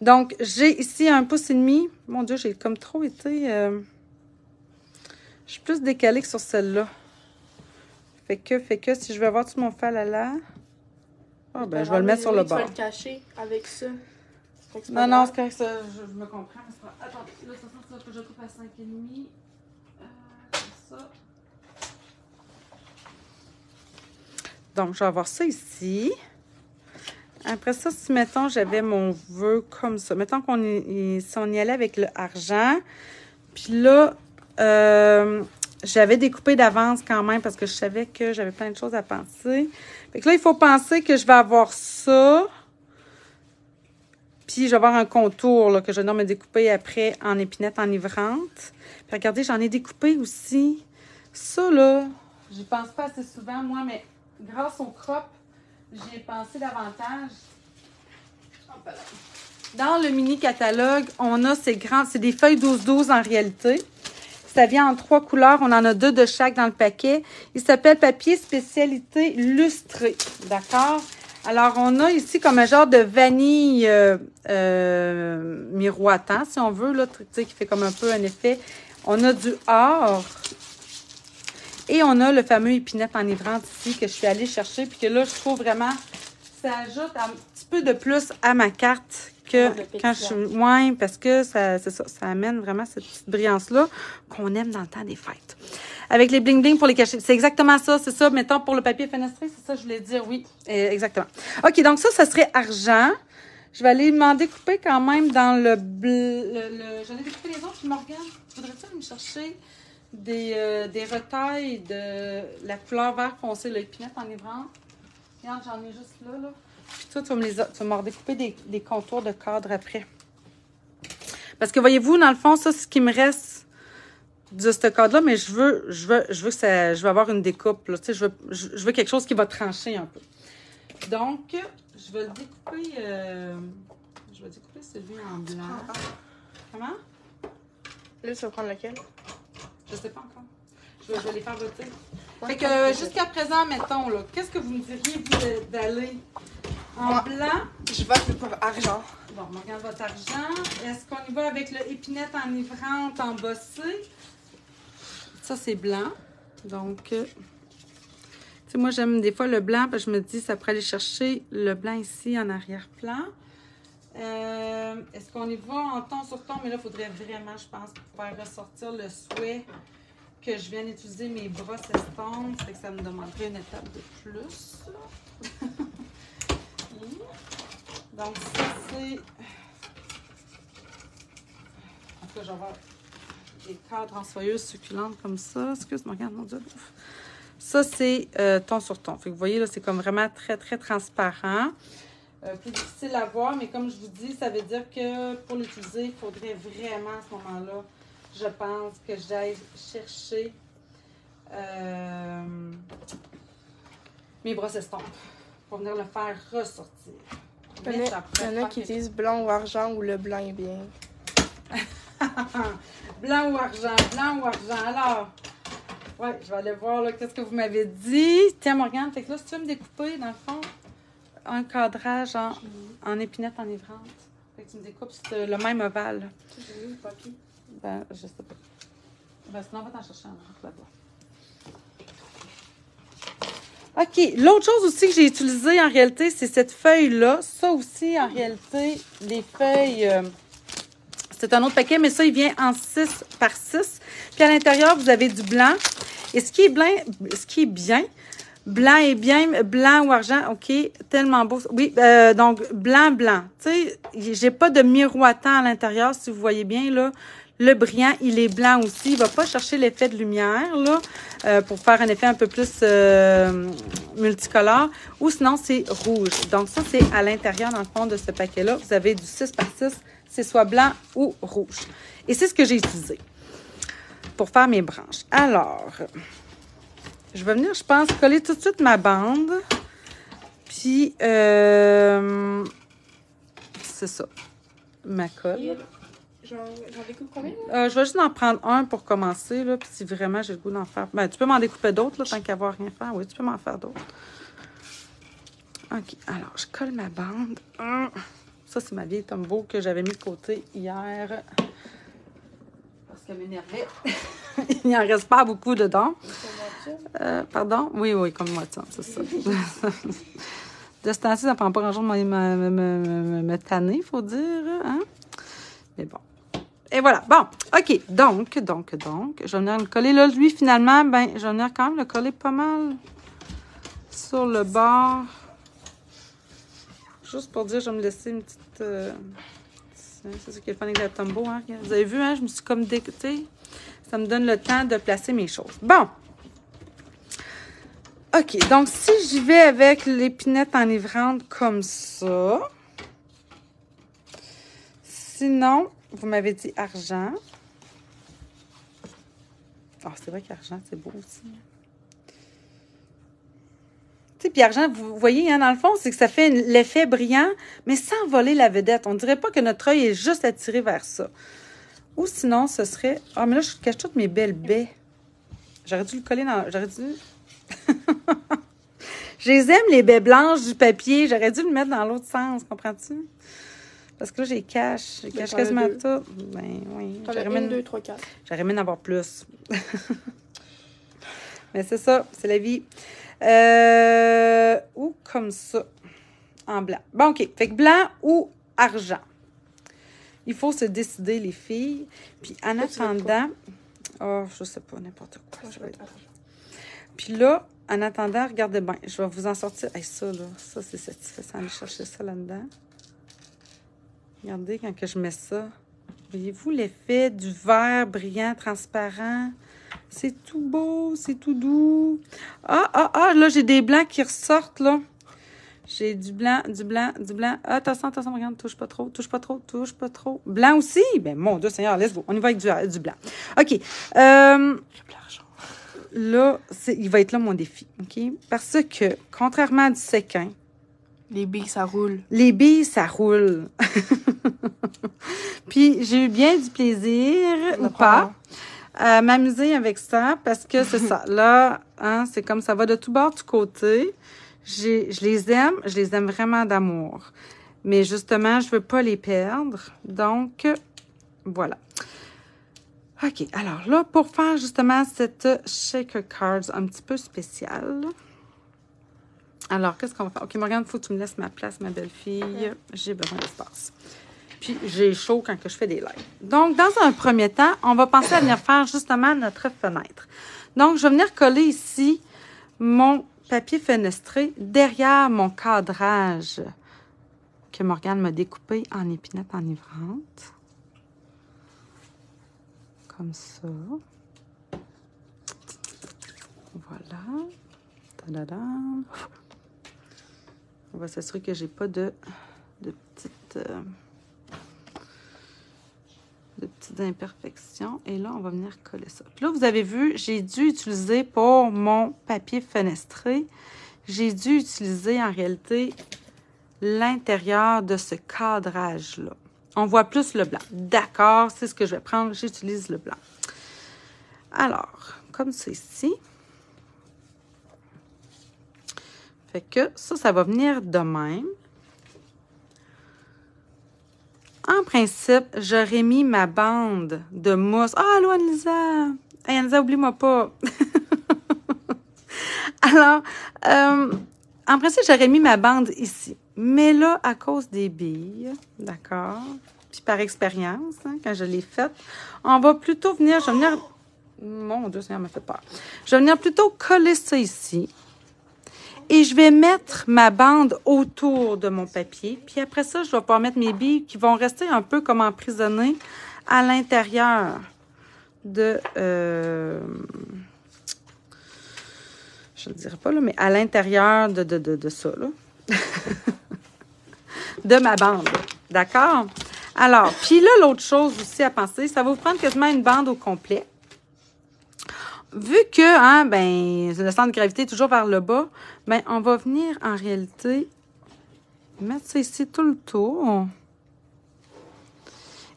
Speaker 1: Donc, j'ai ici 1,5 pouce. Mon Dieu, j'ai comme trop été... je suis plus décalée que sur celle-là. Fait que si je veux avoir tout mon falala... Ah, ben, je vais le mettre sur le bord.
Speaker 2: Tu vas le cacher avec ça.
Speaker 1: Non, c'est correct, ça, je me comprends. Attends, là, ça sent que je coupe à 5,5. Comme ça. Donc, je vais avoir ça ici. Après ça, si, mettons, j'avais mon vœu comme ça. Mettons si on y allait avec le argent. Puis là, j'avais découpé d'avance quand même parce que je savais que j'avais plein de choses à penser. Fait que là, il faut penser que je vais avoir ça. Puis, je vais avoir un contour là, que je dois me découper après en épinette enivrante. Puis, regardez, j'en ai découpé aussi. Ça, là, j'y pense pas assez souvent, moi, mais grâce au crop, j'y ai pensé davantage. Dans le mini-catalogue, on a ces grands... C'est des feuilles 12-12 en réalité. Ça vient en 3 couleurs. On en a 2 de chaque dans le paquet. Il s'appelle Papier spécialité lustré. D'accord? Alors, on a ici comme un genre de vanille miroitant, si on veut, là, tu sais, qui fait comme un peu un effet. On a du or. Et on a le fameux épinette enivrante ici que je suis allée chercher. Puis que là, je trouve vraiment, ça ajoute un petit peu de plus à ma carte que quand je suis... Ouais, parce que ça amène vraiment cette petite brillance-là qu'on aime dans le temps des fêtes. Avec les bling-bling pour les cacher. C'est exactement ça, c'est ça. Mettons, pour le papier fenestré, c'est ça je voulais dire, oui. Exactement. OK, donc ça serait argent. Je vais aller m'en découper quand même dans le j'en ai découpé les autres. Morgane, voudrais-tu aller me chercher des retailles de la couleur vert foncé, l'épinette enivrante? Regarde, j'en ai juste là. Puis toi, tu vas me redécouper des contours de cadre après. Parce que voyez-vous, dans le fond, ça, c'est ce qui me reste de ce cadre-là, mais je veux que ça, je veux avoir une découpe, là. Tu sais, je veux quelque chose qui va trancher un peu. Donc, je vais le découper, celui en blanc. Comment?
Speaker 2: Là, tu vas prendre lequel?
Speaker 1: Je sais pas encore. Je vais les faire voter. Fait que jusqu'à présent, mettons, là, qu'est-ce que vous me diriez, vous, d'aller en blanc?
Speaker 2: Je vote pour argent.
Speaker 1: Bon, on regarde votre argent. Est-ce qu'on y va avec le épinette enivrante embossée? Ça, c'est blanc. Donc, tu sais, moi, j'aime des fois le blanc, parce que je me dis, ça pourrait aller chercher le blanc ici en arrière-plan. Est-ce qu'on y va en ton sur ton? Mais là, il faudrait vraiment, je pense, faire ressortir le souhait que je viens d'utiliser mes brosses estompes. C'est que ça me demanderait une étape de plus. Donc, ça, c'est... En tout cas, je vais avoir des cadres en soyeuse succulentes comme ça. Excuse-moi, regarde, mon Dieu. Ça, c'est ton sur ton. Fait que vous voyez, là, c'est comme vraiment très, très transparent. Plus difficile à voir, mais comme je vous dis, ça veut dire que pour l'utiliser, il faudrait vraiment à ce moment-là, je pense que j'aille chercher mes brosses estompes pour venir le faire ressortir.
Speaker 2: Il y en a qui disent blanc ou argent ou le blanc est bien.
Speaker 1: Blanc ou argent, blanc ou argent. Alors, ouais, je vais aller voir là, qu'est-ce que vous m'avez dit. Tiens, Morgane, fait que là, si tu veux me découper, dans le fond, un cadrage en épinette enivrante. Fait que tu me découpes le même ovale.
Speaker 2: J'ai mis le papier.
Speaker 1: Ben, je sais pas. Ben, sinon, on va t'en chercher un autre là-bas. OK. L'autre chose aussi que j'ai utilisée, en réalité, c'est cette feuille-là. Ça aussi, en réalité, les feuilles... c'est un autre paquet, mais ça, il vient en 6 par 6. Puis à l'intérieur, vous avez du blanc. Et ce qui est bien, blanc et bien, blanc ou argent, OK, tellement beau. Oui, donc blanc. Tu sais, j'ai pas de miroitant à l'intérieur, si vous voyez bien, là. Le brillant, il est blanc aussi. Il va pas chercher l'effet de lumière, là, pour faire un effet un peu plus multicolore. Ou sinon, c'est rouge. Donc ça, c'est à l'intérieur, dans le fond, de ce paquet-là. Vous avez du 6 par 6. C'est soit blanc ou rouge. Et c'est ce que j'ai utilisé pour faire mes branches. Alors, je vais venir, je pense, coller tout de suite ma bande. Puis, c'est ça, ma colle.
Speaker 2: J'en découpe combien?
Speaker 1: Je vais juste en prendre un pour commencer, là. Puis si vraiment j'ai le goût d'en faire... Ben, tu peux m'en découper d'autres, là, tant qu'à avoir rien faire. Oui, tu peux m'en faire d'autres. OK, alors, je colle ma bande. Ça, c'est ma vieille Tombow que j'avais mis de côté hier. Parce qu'elle m'énervait. Il n'y en reste pas beaucoup dedans. Pardon? Oui, comme moitié, c'est ça. De ce temps-ci, ça prend pas grand-chose de me tanner, il faut dire. Hein? Mais bon. Et voilà. Bon, OK. Donc, je vais venir le coller. Là, lui, finalement, ben, je vais venir quand même le coller pas mal sur le bord. Juste pour dire, je vais me laisser une petite... c'est ça qui est le fun avec la Tombow, hein? Vous avez vu, hein? Je me suis comme découtée. Ça me donne le temps de placer mes choses. Bon! OK, donc si j'y vais avec l'épinette enivrante comme ça... Sinon, vous m'avez dit argent. Ah, c'est vrai qu'argent, c'est beau aussi. Tu sais, puis argent, vous voyez, hein, dans le fond, c'est que ça fait l'effet brillant, mais sans voler la vedette. On ne dirait pas que notre œil est juste attiré vers ça. Ou sinon, ce serait... Ah, mais là, je cache toutes mes belles baies. J'aurais dû le coller dans... J'aurais dû... Je les aime, les baies blanches du papier. J'aurais dû le mettre dans l'autre sens, comprends-tu? Parce que là, j'ai cache quasiment tout. Ben oui.
Speaker 2: J'aurais 1, 2, 3, 4.
Speaker 1: J'aurais aimé en avoir plus. Mais c'est ça, c'est la vie. Ou comme ça, en blanc. Bon, OK. Fait que blanc ou argent. Il faut se décider, les filles. Puis en attendant... Oh, je sais pas, n'importe quoi.
Speaker 2: Moi, je vais être argent.
Speaker 1: Puis là, en attendant, regardez bien. Je vais vous en sortir. Hey, ça, là, ça, c'est satisfaisant. Aller chercher ça là-dedans. Regardez quand que je mets ça. Voyez-vous l'effet du vert brillant, transparent? C'est tout beau, c'est tout doux. Là, j'ai des blancs qui ressortent, là. J'ai du blanc, du blanc, du blanc. Ah, attention, regarde, touche pas trop, touche pas trop, touche pas trop. Blanc aussi? Ben, mon Dieu Seigneur, let's go. On y va avec du blanc. OK. Là, il va être là mon défi, OK? Parce que, contrairement à du séquin,
Speaker 2: les billes, ça roule.
Speaker 1: Les billes, ça roule. Puis, j'ai eu bien du plaisir, ou pas, à m'amuser avec ça, parce que c'est ça. Là, hein, c'est comme ça va de tout bord, de tout côté. Je les aime vraiment d'amour. Mais justement, je veux pas les perdre. Donc, voilà. OK, alors là, pour faire justement cette shaker cards un petit peu spéciale... Alors, qu'est-ce qu'on va faire? OK, Morgane, il faut que tu me laisses ma place, ma belle-fille. J'ai besoin d'espace. Puis, j'ai chaud quand que je fais des lives. Donc, dans un premier temps, on va penser à venir faire justement notre fenêtre. Donc, je vais venir coller ici mon papier fenestré derrière mon cadrage que Morgane m'a découpé en épinette enivrante. Comme ça. Voilà. Tadadam. On va s'assurer que j'ai pas de petites imperfections. Et là, on va venir coller ça. Puis là, vous avez vu, j'ai dû utiliser pour mon papier fenestré, j'ai dû utiliser en réalité l'intérieur de ce cadrage-là. On voit plus le blanc. D'accord, c'est ce que je vais prendre. J'utilise le blanc. Alors, comme ça ici. Fait que ça va venir de même. En principe, j'aurais mis ma bande de mousse. Ah, allô, Anne-Lisa! Hey, Anne-Lisa, oublie-moi pas! Alors, en principe, j'aurais mis ma bande ici. Mais là, à cause des billes, d'accord? Puis par expérience, hein, quand je l'ai faite, on va plutôt venir... Je vais venir... Mon Dieu, ça m'a fait peur. Je vais venir plutôt coller ça ici. Et je vais mettre ma bande autour de mon papier. Puis après ça, je vais pouvoir mettre mes billes qui vont rester un peu comme emprisonnées à l'intérieur de... je ne le dirai pas, là, mais à l'intérieur de ça, là. De ma bande. D'accord? Alors, puis là, l'autre chose aussi à penser, ça va vous prendre quasiment une bande au complet. Vu que, hein, ben, le centre de gravité est toujours vers le bas, ben, on va venir, en réalité, mettre ça ici tout le tour.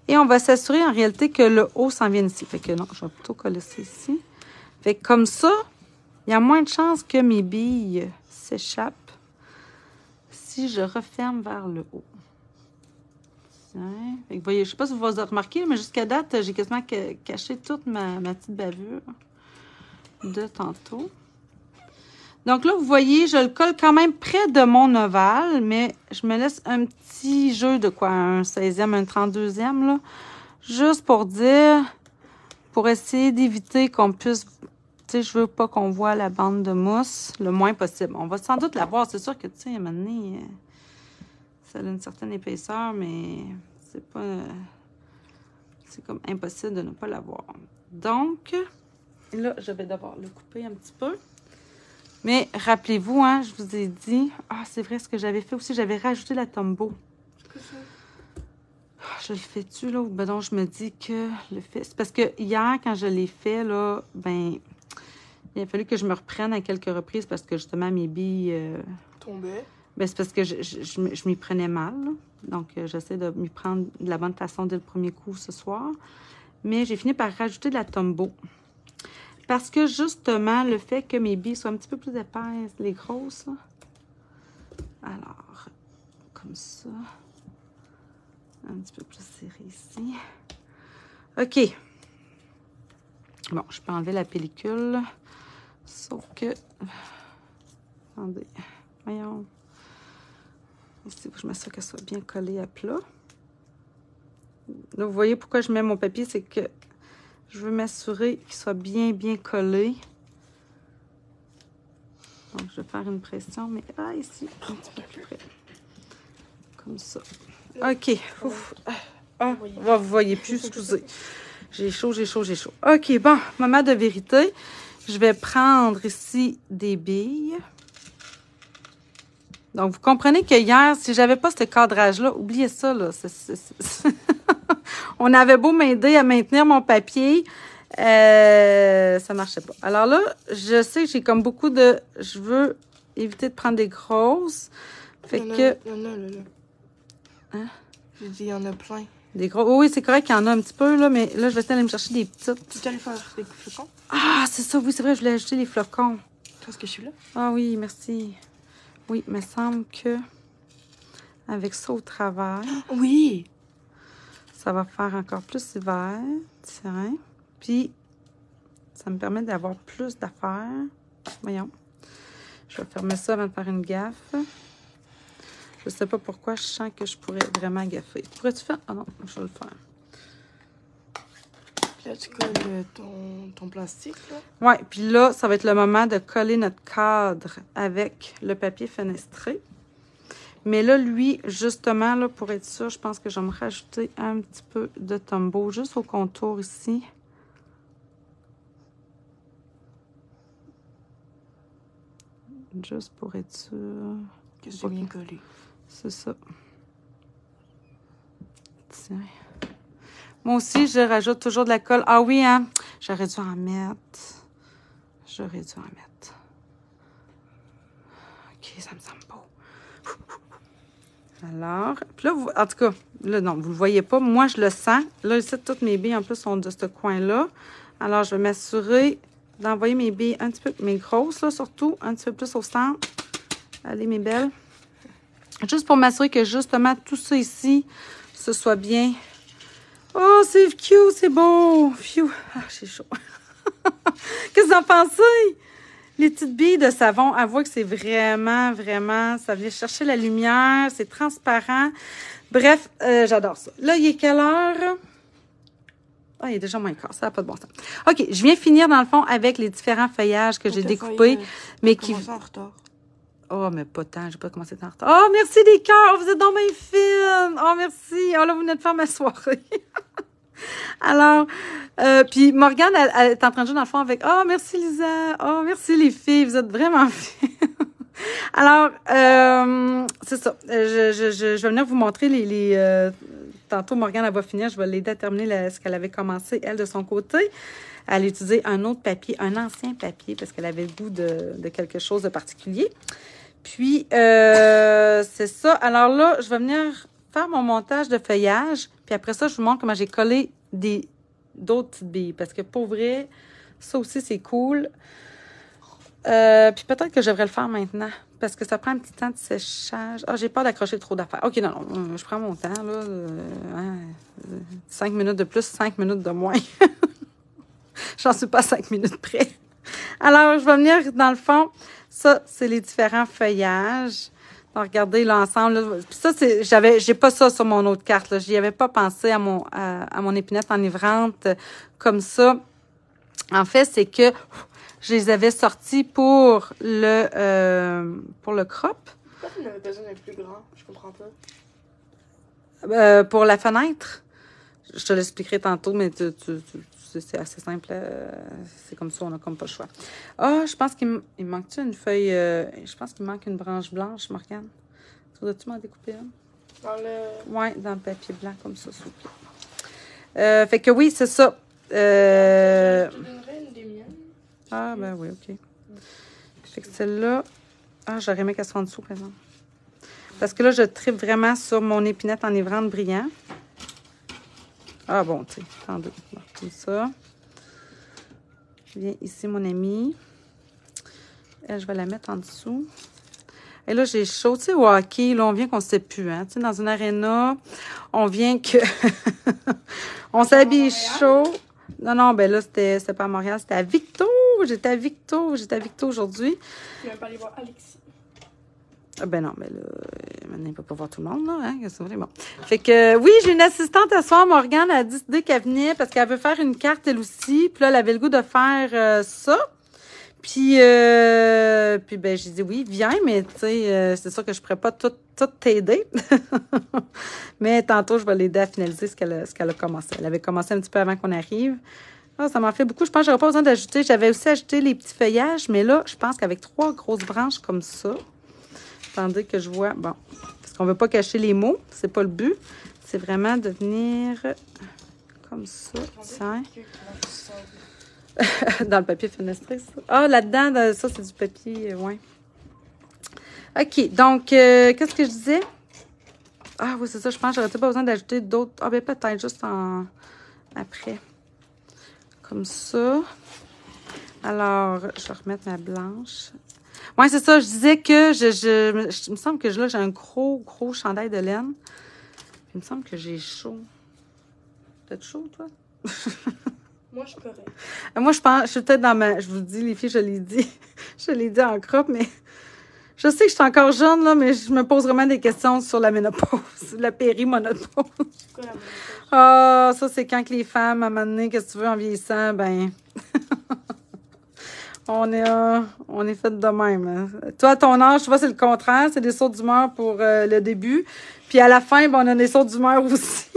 Speaker 1: Et on va s'assurer, en réalité, que le haut s'en vienne ici. Fait que non, je vais plutôt coller ça ici. Fait que comme ça, il y a moins de chances que mes billes s'échappent si je referme vers le haut. Tiens. Fait que, voyez, je ne sais pas si vous avez remarqué, mais jusqu'à date, j'ai quasiment caché toute ma petite bavure de tantôt. Donc là, vous voyez, je le colle quand même près de mon ovale, mais je me laisse un petit jeu de quoi, un 16e, un 32e, là, juste pour dire, pour essayer d'éviter qu'on puisse sais, je veux pas qu'on voit la bande de mousse le moins possible. On va sans doute la voir. C'est sûr que, tu sais, à un moment donné, ça a une certaine épaisseur, mais c'est pas... c'est comme impossible de ne pas la voir. Donc, là, je vais devoir le couper un petit peu. Mais rappelez-vous, hein, je vous ai dit... Ah, c'est vrai, ce que j'avais fait aussi, j'avais rajouté la Tombow. Je le fais-tu, là? Ben donc, je me dis que le fait... C'est parce que hier, quand je l'ai fait, là, ben... Il a fallu que je me reprenne à quelques reprises parce que, justement, mes billes...
Speaker 2: Tombaient?
Speaker 1: Ben, c'est parce que je m'y prenais mal, là. Donc, j'essaie de m'y prendre de la bonne façon dès le premier coup ce soir. Mais j'ai fini par rajouter de la Tombow. Parce que, justement, le fait que mes billes soient un petit peu plus épaisses, les grosses, là. Alors, comme ça... Un petit peu plus serré ici. OK. Bon, je peux enlever la pellicule. Sauf que... Attendez. Voyons. Ici, il faut que je m'assure qu'elle soit bien collée à plat. Là, vous voyez pourquoi je mets mon papier, c'est que je veux m'assurer qu'il soit bien collé. Donc, je vais faire une pression, mais ici, un petit peu plus près. Comme ça. OK. Ouf. Ah, vous voyez plus, excusez. J'ai chaud. OK, bon, moment de vérité. Je vais prendre ici des billes. Donc, vous comprenez que hier, si j'avais pas ce cadrage-là, oubliez ça, là. On avait beau m'aider à maintenir mon papier, ça marchait pas. Alors là, je sais que j'ai comme beaucoup de... Je veux éviter de prendre des grosses. Fait que...
Speaker 2: Il y en a, là.
Speaker 1: Hein?
Speaker 2: J'ai dit, il y en a plein.
Speaker 1: Des gros... Oui, c'est correct qu'il y en a un petit peu, là, mais là, je vais essayer d'aller me chercher des petites.
Speaker 2: Tu allais faire des flocons?
Speaker 1: Ah, c'est ça, oui, c'est vrai, je voulais ajouter les flocons.
Speaker 2: Est-ce que je suis là?
Speaker 1: Ah oui, merci. Oui, il me semble que avec ça au travers...
Speaker 2: Oui!
Speaker 1: Ça va faire encore plus hiver. Tiens. Puis, ça me permet d'avoir plus d'affaires. Voyons. Je vais fermer ça avant de faire une gaffe. Je sais pas pourquoi je sens que je pourrais vraiment gaffer. Pourrais-tu faire? Ah non, je vais le faire.
Speaker 2: Là, tu colles ton plastique, là?
Speaker 1: Oui, puis là, ça va être le moment de coller notre cadre avec le papier fenestré. Mais là, lui, justement, là, pour être sûr, je pense que je vais me rajouter un petit peu de Tombow juste au contour ici. Juste pour être sûr.
Speaker 2: Que c'est bien collé.
Speaker 1: C'est ça. Tiens. Moi aussi, je rajoute toujours de la colle. Ah oui, hein? J'aurais dû en mettre. OK, ça me semble beau. Alors, puis là, en tout cas, là, non, vous le voyez pas. Moi, je le sens. Là, ici, toutes mes billes, en plus, sont de ce coin-là. Alors, je vais m'assurer d'envoyer mes billes un petit peu, mes grosses, là, surtout, un petit peu plus au centre. Allez, mes belles. Juste pour m'assurer que, justement, tout ça ici, ce soit bien. Oh, c'est cute, c'est beau. Phew. Ah, j'ai chaud. Qu'est-ce que vous en pensez? Les petites billes de savon, avouez que c'est vraiment, ça vient chercher la lumière, c'est transparent. Bref, j'adore ça. Là, il est quelle heure? Ah, il est déjà moins quart, ça n'a pas de bon sens. OK, je viens finir, dans le fond, avec les différents feuillages que j'ai découpés. Mais qui...
Speaker 2: en retard.
Speaker 1: Oh, mais pas tant, j'ai pas commencé en retard. Oh, merci des cœurs, vous êtes donc bien fines. Oh, merci. Oh, là, vous venez de faire ma soirée. Alors, puis Morgane, elle est en train de jouer dans le fond avec « Oh, merci Lisa! Oh, merci les filles! Vous êtes vraiment fines! » Alors, c'est ça. Je vais venir vous montrer tantôt, Morgane, elle va finir. Je vais l'aider à terminer ce qu'elle avait commencé, elle, de son côté. Elle a utilisé un autre papier, un ancien papier, parce qu'elle avait le goût de quelque chose de particulier. Puis, c'est ça. Alors là, je vais venir faire mon montage de feuillage. Puis après ça, je vous montre comment j'ai collé d'autres petites billes. Parce que pour vrai, ça aussi, c'est cool. Puis peut-être que je devrais le faire maintenant. Parce que ça prend un petit temps de séchage. Ah, j'ai peur d'accrocher trop d'affaires. OK, non, je prends mon temps, là. 5 minutes de plus, 5 minutes de moins. J'en suis pas à 5 minutes près. Alors, je vais venir, dans le fond, ça, c'est les différents feuillages. Donc, regardez l'ensemble. Puis ça, j'ai pas ça sur mon autre carte. J'y avais pas pensé à mon épinette enivrante comme ça. En fait, c'est que je les avais sortis pour le crop.
Speaker 2: Pourquoi tu n'avais besoin d'un plus grand? Je comprends pas.
Speaker 1: Pour la fenêtre, je te l'expliquerai tantôt, mais c'est assez simple. C'est comme ça, on n'a comme pas le choix. Ah, je pense qu'il manque-tu une feuille... je pense qu'il manque une branche blanche, Morgane. Voudrais-tu m'en découper une?
Speaker 2: Dans le...
Speaker 1: Oui, dans le papier blanc, comme ça, s'il vous plaît. Fait que oui, c'est ça.
Speaker 2: Je te donnerais une des miennes.
Speaker 1: Ah, ben oui, OK. Fait que celle-là... Ah, j'aurais aimé qu'elle soit en dessous, par exemple. Parce que là, je tripe vraiment sur mon épinette enivrante brillant. Ah bon, tu sais, attendez. Comme ça. Viens ici, mon ami. Elle, je vais la mettre en dessous. Et là, j'ai chaud. Tu sais, au hockey, là, on vient qu'on ne sait plus. Hein? Tu sais, dans une aréna, on vient que... on s'habille chaud. Non, ben là, c'était pas à Montréal, c'était à Victo. J'étais à Victo aujourd'hui.
Speaker 2: Tu vas pas aller voir Alexis.
Speaker 1: Ah ben non, ben là, maintenant, il ne peut pas voir tout le monde, là, hein, c'est vrai, bon. Fait que, oui, j'ai une assistante à soir, Morgane, elle a décidé qu'elle venait parce qu'elle veut faire une carte, elle aussi, puis là, elle avait le goût de faire ça. Puis ben, j'ai dit, oui, viens, mais tu sais, c'est sûr que je ne pourrais pas tout t'aider. Mais tantôt, je vais l'aider à finaliser ce qu'elle a commencé. Elle avait commencé un petit peu avant qu'on arrive. Ah, ça m'en fait beaucoup. Je pense que j'aurais pas besoin d'ajouter. J'avais aussi ajouté les petits feuillages, mais là, je pense qu'avec 3 grosses branches comme ça, attendez que je vois, bon, parce qu'on ne veut pas cacher les mots, c'est pas le but. C'est vraiment de venir comme ça, tiens. Dans le papier fenestré, ça. Ah, là-dedans, ça, c'est du papier, ouais. OK, donc, qu'est-ce que je disais? Ah oui, c'est ça, je pense que j'aurais pas besoin d'ajouter d'autres. Ah, ben peut-être juste après. Comme ça. Alors, je vais remettre ma blanche. Oui, c'est ça, je disais que il me semble que là, j'ai un gros chandail de laine. Il me semble que j'ai chaud. T'as chaud, toi?
Speaker 2: Moi, je suis correcte.
Speaker 1: Moi, je pense, je suis peut-être dans je vous le dis, les filles, je l'ai dit. Je l'ai dit en crop, mais je sais que je suis encore jeune, là, mais je me pose vraiment des questions sur la ménopause, la périmonopause.
Speaker 2: C'est quoi la ménopause?
Speaker 1: Ah, ça, c'est quand que les femmes, à un moment donné, qu'est-ce que tu veux, en vieillissant, ben... on est fait de même. Hein. Toi, à ton âge, tu vois, c'est le contraire. C'est des sauts d'humeur pour le début. Puis à la fin, ben, on a des sauts d'humeur aussi.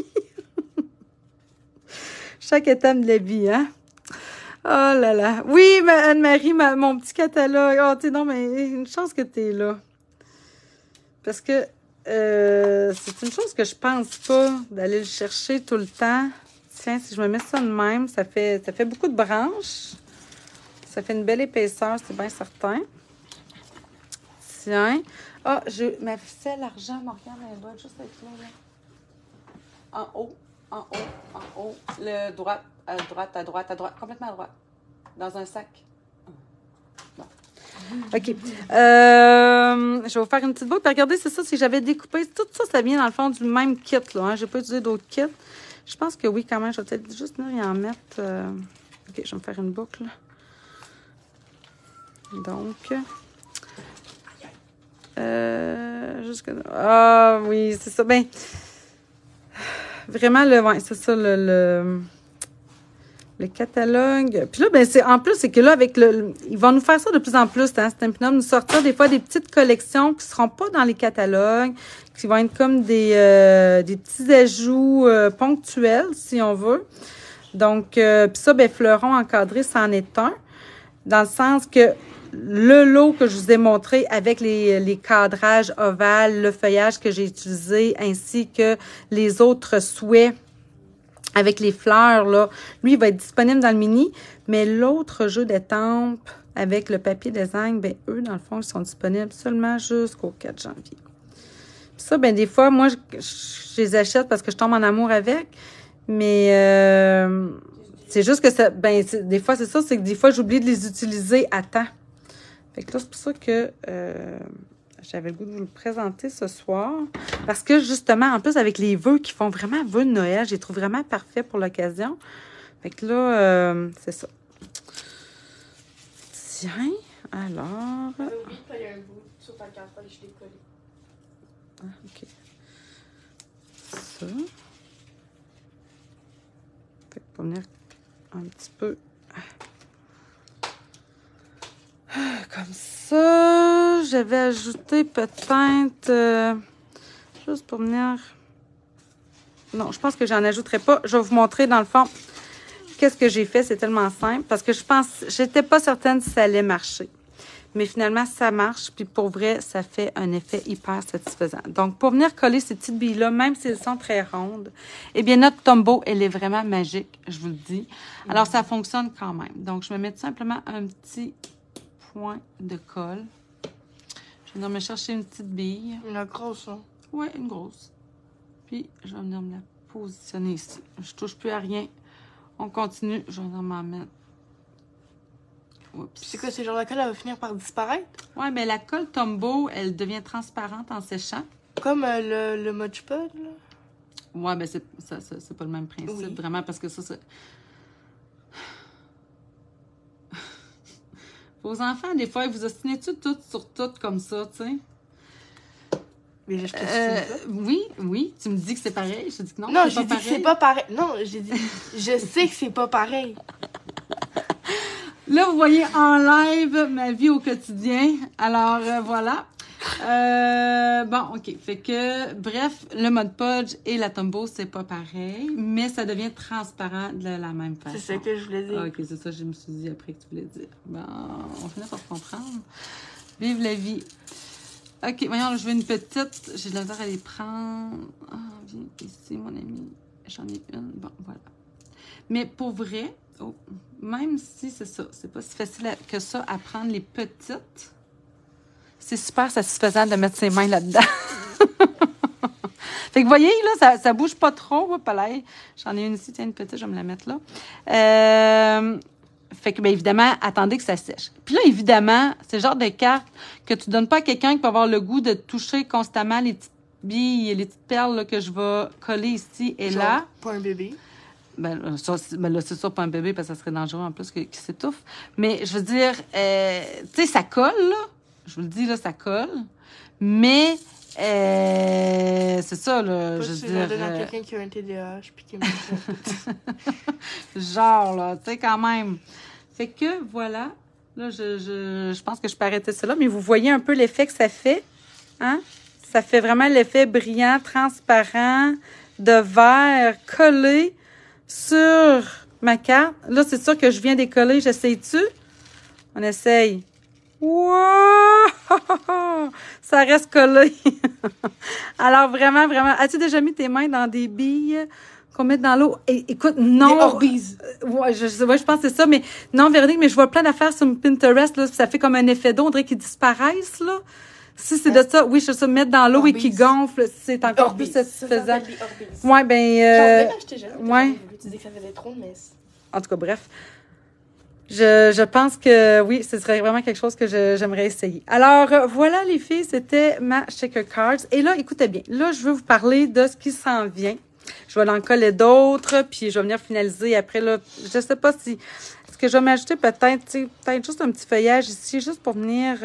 Speaker 1: Chaque étape de la vie, hein? Oh là là. Oui, Anne-Marie, mon petit catalogue. Oh, t'es non, mais une chance que t'es là. Parce que c'est une chose que je pense pas d'aller le chercher tout le temps. Tiens, si je me mets ça de même, ça fait beaucoup de branches. Ça fait une belle épaisseur, c'est bien certain. Tiens. Ah, ma ficelle argent, Morgane, elle doit juste être là. En haut. Le droite, à droite. Complètement à droite. Dans un sac. Bon. OK. Je vais vous faire une petite boucle. Regardez, c'est ça, si j'avais découpé. Tout ça, ça vient dans le fond du même kit, là. Hein. Je n'ai pas utilisé d'autres kits. Je pense que oui, quand même. Je vais peut-être juste venir y en mettre. OK, je vais me faire une boucle. Donc, ah oui, c'est ça. Ben, vraiment, ouais, c'est ça, le catalogue. Puis là, ben, en plus, c'est que là, avec ils vont nous faire ça de plus en plus, hein, Stampin' Up, nous sortir des fois des petites collections qui ne seront pas dans les catalogues, qui vont être comme des petits ajouts ponctuels, si on veut. Donc, puis ça, ben, Fleuron encadré, c'en est un. Dans le sens que le lot que je vous ai montré avec les cadrages ovales, le feuillage que j'ai utilisé, ainsi que les autres souhaits avec les fleurs, là, lui, il va être disponible dans le mini. Mais l'autre jeu d'étampes avec le papier design, ben eux, dans le fond, ils sont disponibles seulement jusqu'au 4 janvier. Puis ça, ben des fois, moi, je les achète parce que je tombe en amour avec. Mais c'est juste que ça, ben, des fois, c'est ça, c'est que des fois, j'oublie de les utiliser à temps. Fait que là, c'est pour ça que j'avais le goût de vous le présenter ce soir. Parce que, justement, en plus, avec les vœux qui font vraiment vœux de Noël, je les trouve vraiment parfaits pour l'occasion. Fait que là, c'est ça. Tiens, alors...
Speaker 2: Oui, il y a un bout sur ta carte, je l'ai collé.
Speaker 1: Ah, OK. Ça. Fait que pour venir un petit peu... comme ça. J'avais ajouté peut-être... juste pour venir... Non, je pense que j'en ajouterai pas. Je vais vous montrer dans le fond qu'est-ce que j'ai fait. C'est tellement simple parce que j'étais pas certaine si ça allait marcher. Mais finalement, ça marche. Puis pour vrai, ça fait un effet hyper satisfaisant. Donc, pour venir coller ces petites billes-là, même si elles sont très rondes, eh bien, notre Tombow, elle est vraiment magique, je vous le dis. Alors, ça fonctionne quand même. Donc, je vais mettre simplement un petit point de colle. Je vais venir me chercher une petite bille.
Speaker 2: Une grosse, hein?
Speaker 1: Oui, une grosse. Puis, je vais venir me la positionner ici. Je touche plus à rien. On continue. Je vais venir m'en mettre. Oups.
Speaker 2: C'est quoi, ce genre de colle, elle va finir par disparaître?
Speaker 1: Oui, mais la colle Tombow, elle devient transparente en séchant.
Speaker 2: Comme le Mod Pod, là?
Speaker 1: Oui, mais c'est pas le même principe,
Speaker 2: oui.
Speaker 1: Vraiment, parce que ça, c'est... Vos enfants, des fois, ils vous ostinez-tu tout sur tout comme ça, tu sais?
Speaker 2: Mais je te
Speaker 1: Oui, tu me dis que c'est pareil. Je te dis que non,
Speaker 2: non,
Speaker 1: c'est pas
Speaker 2: j'ai dit
Speaker 1: pareil.
Speaker 2: que c'est pas pareil. Non, j'ai dit, je sais que c'est pas pareil.
Speaker 1: Là, vous voyez en live ma vie au quotidien. Alors, voilà. Bon, OK. Fait que, bref, le Mod Podge et la Tombow, c'est pas pareil, mais ça devient transparent de la même façon.
Speaker 2: C'est ça que je voulais dire.
Speaker 1: Ah, OK, c'est ça que je me suis dit après que tu voulais dire. Bon, on finit par comprendre. Vive la vie. OK, voyons, je veux une petite. J'ai de la misère à les prendre. Ah, viens ici, mon ami. J'en ai une. Bon, voilà. Mais pour vrai, même si c'est ça, c'est pas si facile que ça à prendre les petites, c'est super satisfaisant de mettre ses mains là-dedans. Fait que vous voyez, là, ça bouge pas trop. Pareil. J'en ai une ici, tiens, une petite, je vais me la mettre là. Fait que, bien évidemment, attendez que ça sèche. Puis là, évidemment, c'est le genre de carte que tu donnes pas à quelqu'un qui peut avoir le goût de toucher constamment les petites billes et les petites perles là, que je vais coller ici et
Speaker 2: genre,
Speaker 1: là.
Speaker 2: Pas un bébé.
Speaker 1: Ben là, c'est sûr, pas un bébé, parce que ça serait dangereux en plus qu'il s'étouffe. Mais je veux dire, tu sais, ça colle, là. Je vous le dis, là, ça colle. Mais, c'est ça, là,
Speaker 2: Pas
Speaker 1: je
Speaker 2: si
Speaker 1: veux dire...
Speaker 2: donne à quelqu'un qui a un TDAH puis qui
Speaker 1: genre, là, tu sais, quand même. Fait que, voilà. Là, je pense que je peux arrêter ça là, mais vous voyez un peu l'effet que ça fait, hein? Ça fait vraiment l'effet brillant, transparent, de verre collé sur ma carte. Là, c'est sûr que je viens décoller. J'essaye-tu? On essaye. Wow! Ça reste collé. Alors, vraiment, vraiment. As-tu déjà mis tes mains dans des billes qu'on met dans l'eau? Écoute, non.
Speaker 2: Des Orbeez.
Speaker 1: Ouais, je pense que c'est ça. Mais non, Véronique, mais je vois plein d'affaires sur Pinterest. Là, ça fait comme un effet d'eau. On dirait qu'ils disparaissent, là. Si c'est de ça, oui, je sais ça, mettre dans l'eau et qui gonfle, c'est encore plus satisfaisant. Ouais, ben.
Speaker 2: J'en voulais acheter jeune.
Speaker 1: Ouais.
Speaker 2: Tu dis que ça faisait trop, mais.
Speaker 1: En tout cas, bref. Je pense que oui, ce serait vraiment quelque chose que j'aimerais essayer. Alors, voilà les filles, c'était ma Shaker Cards. Et là, écoutez bien, là, je veux vous parler de ce qui s'en vient. Je vais en coller d'autres, puis je vais venir finaliser après. Là, je sais pas si... Est-ce que je vais m'ajouter peut-être juste un petit feuillage ici, juste pour venir...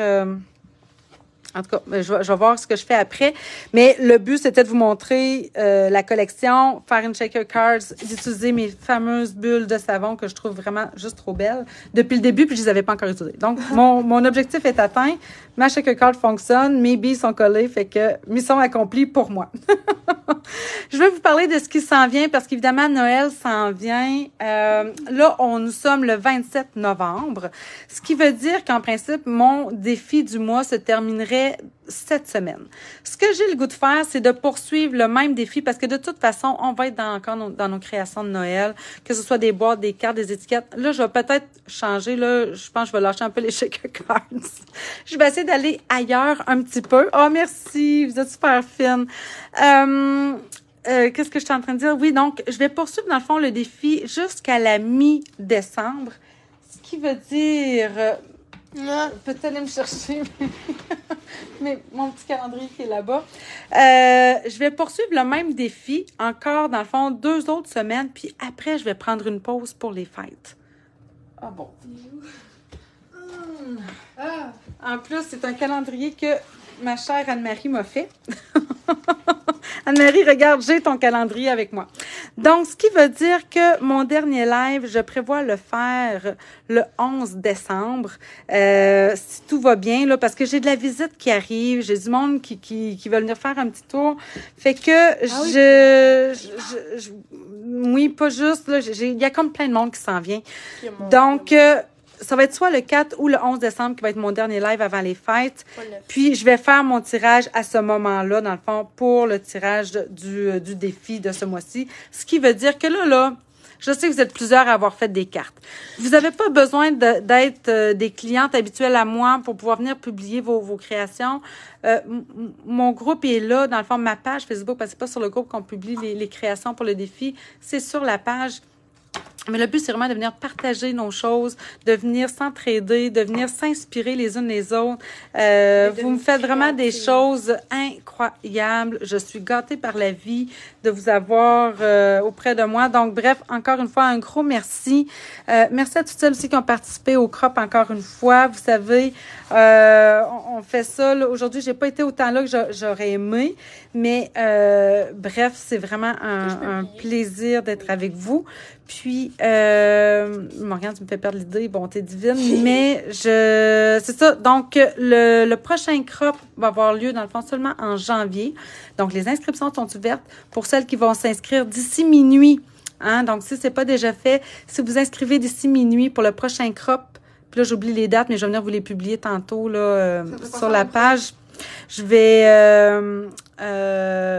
Speaker 1: En tout cas, je vais voir ce que je fais après. Mais le but, c'était de vous montrer la collection, faire une Shaker Cards, d'utiliser mes fameuses bulles de savon que je trouve vraiment juste trop belles depuis le début, puis je les avais pas encore utilisées. Donc, mon objectif est atteint. Ma Shaker Card fonctionne, mes billes sont collées, fait que mission accomplie pour moi. Je vais vous parler de ce qui s'en vient parce qu'évidemment, Noël s'en vient. Là, nous sommes le 27 novembre, ce qui veut dire qu'en principe, mon défi du mois se terminerait cette semaine. Ce que j'ai le goût de faire, c'est de poursuivre le même défi parce que de toute façon, on va être encore dans nos créations de Noël, que ce soit des boîtes, des cartes, des étiquettes. Là, je vais peut-être changer. Là, je pense que je vais lâcher un peu les Shaker Cards. Je vais essayer d'aller ailleurs un petit peu. Oh, merci. Vous êtes super fine. Qu'est-ce que je suis en train de dire? Oui, donc, je vais poursuivre, dans le fond, le défi jusqu'à la mi-décembre. Ce qui veut dire... Peut-être aller me chercher mais mon petit calendrier qui est là-bas. Je vais poursuivre le même défi encore, dans le fond, 2 autres semaines. Puis après, je vais prendre une pause pour les fêtes. Ah bon. En plus, c'est un calendrier que ma chère Anne-Marie m'a fait. Anne-Marie, regarde, j'ai ton calendrier avec moi. Donc, ce qui veut dire que mon dernier live, je prévois le faire le 11 décembre, si tout va bien, là, parce que j'ai de la visite qui arrive, j'ai du monde qui veut venir faire un petit tour. Fait que oui, pas juste, là, il y a comme plein de monde qui s'en vient. Donc, ça va être soit le 4 ou le 11 décembre qui va être mon dernier live avant les fêtes. Puis, je vais faire mon tirage à ce moment-là, dans le fond, pour le tirage du défi de ce mois-ci. Ce qui veut dire que là, je sais que vous êtes plusieurs à avoir fait des cartes. Vous n'avez pas besoin d'être des clientes habituelles à moi pour pouvoir venir publier vos créations. Mon groupe est là, dans le fond, ma page Facebook, parce que c'est pas sur le groupe qu'on publie les créations pour le défi, c'est sur la page. Mais le but, c'est vraiment de venir partager nos choses, de venir s'entraider, de venir s'inspirer les unes les autres. Vous me faites vraiment des choses incroyables. Je suis gâtée par la vie de vous avoir auprès de moi. Donc, bref, encore une fois, un gros merci. Merci à toutes celles aussi qui ont participé au crop encore une fois. Vous savez, on fait ça. Aujourd'hui, j'ai pas été autant là que j'aurais aimé. Mais bref, c'est vraiment un plaisir d'être avec vous. Puis, Morgane, tu me fais perdre l'idée, bonté divine, mais c'est ça. Donc, le prochain crop va avoir lieu, dans le fond, seulement en janvier. Donc, les inscriptions sont ouvertes pour celles qui vont s'inscrire d'ici minuit. Hein? Donc, si c'est pas déjà fait, si vous inscrivez d'ici minuit pour le prochain crop, puis là, j'oublie les dates, mais je vais venir vous les publier tantôt là, sur la page. Je vais,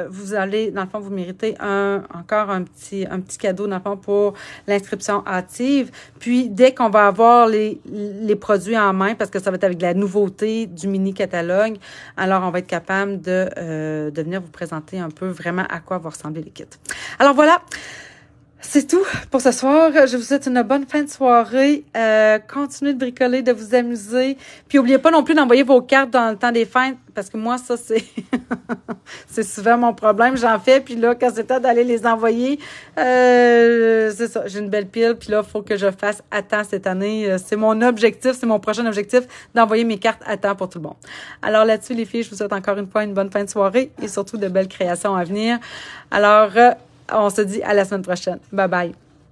Speaker 1: vous allez, dans le fond, vous méritez encore un petit cadeau, dans le fond, pour l'inscription hâtive. Puis, dès qu'on va avoir les produits en main, parce que ça va être avec la nouveauté du mini-catalogue, alors on va être capable de venir vous présenter un peu vraiment à quoi va ressembler les kits. Alors voilà. C'est tout pour ce soir. Je vous souhaite une bonne fin de soirée. Continuez de bricoler, de vous amuser. Puis, n'oubliez pas non plus d'envoyer vos cartes dans le temps des fêtes, parce que moi, ça, c'est c'est souvent mon problème. J'en fais, puis là, quand c'est temps d'aller les envoyer, c'est ça, j'ai une belle pile, puis là, il faut que je fasse à temps cette année. C'est mon objectif, c'est mon prochain objectif, d'envoyer mes cartes à temps pour tout le monde. Alors là-dessus, les filles, je vous souhaite encore une fois une bonne fin de soirée et surtout de belles créations à venir. Alors, on se dit à la semaine prochaine. Bye bye.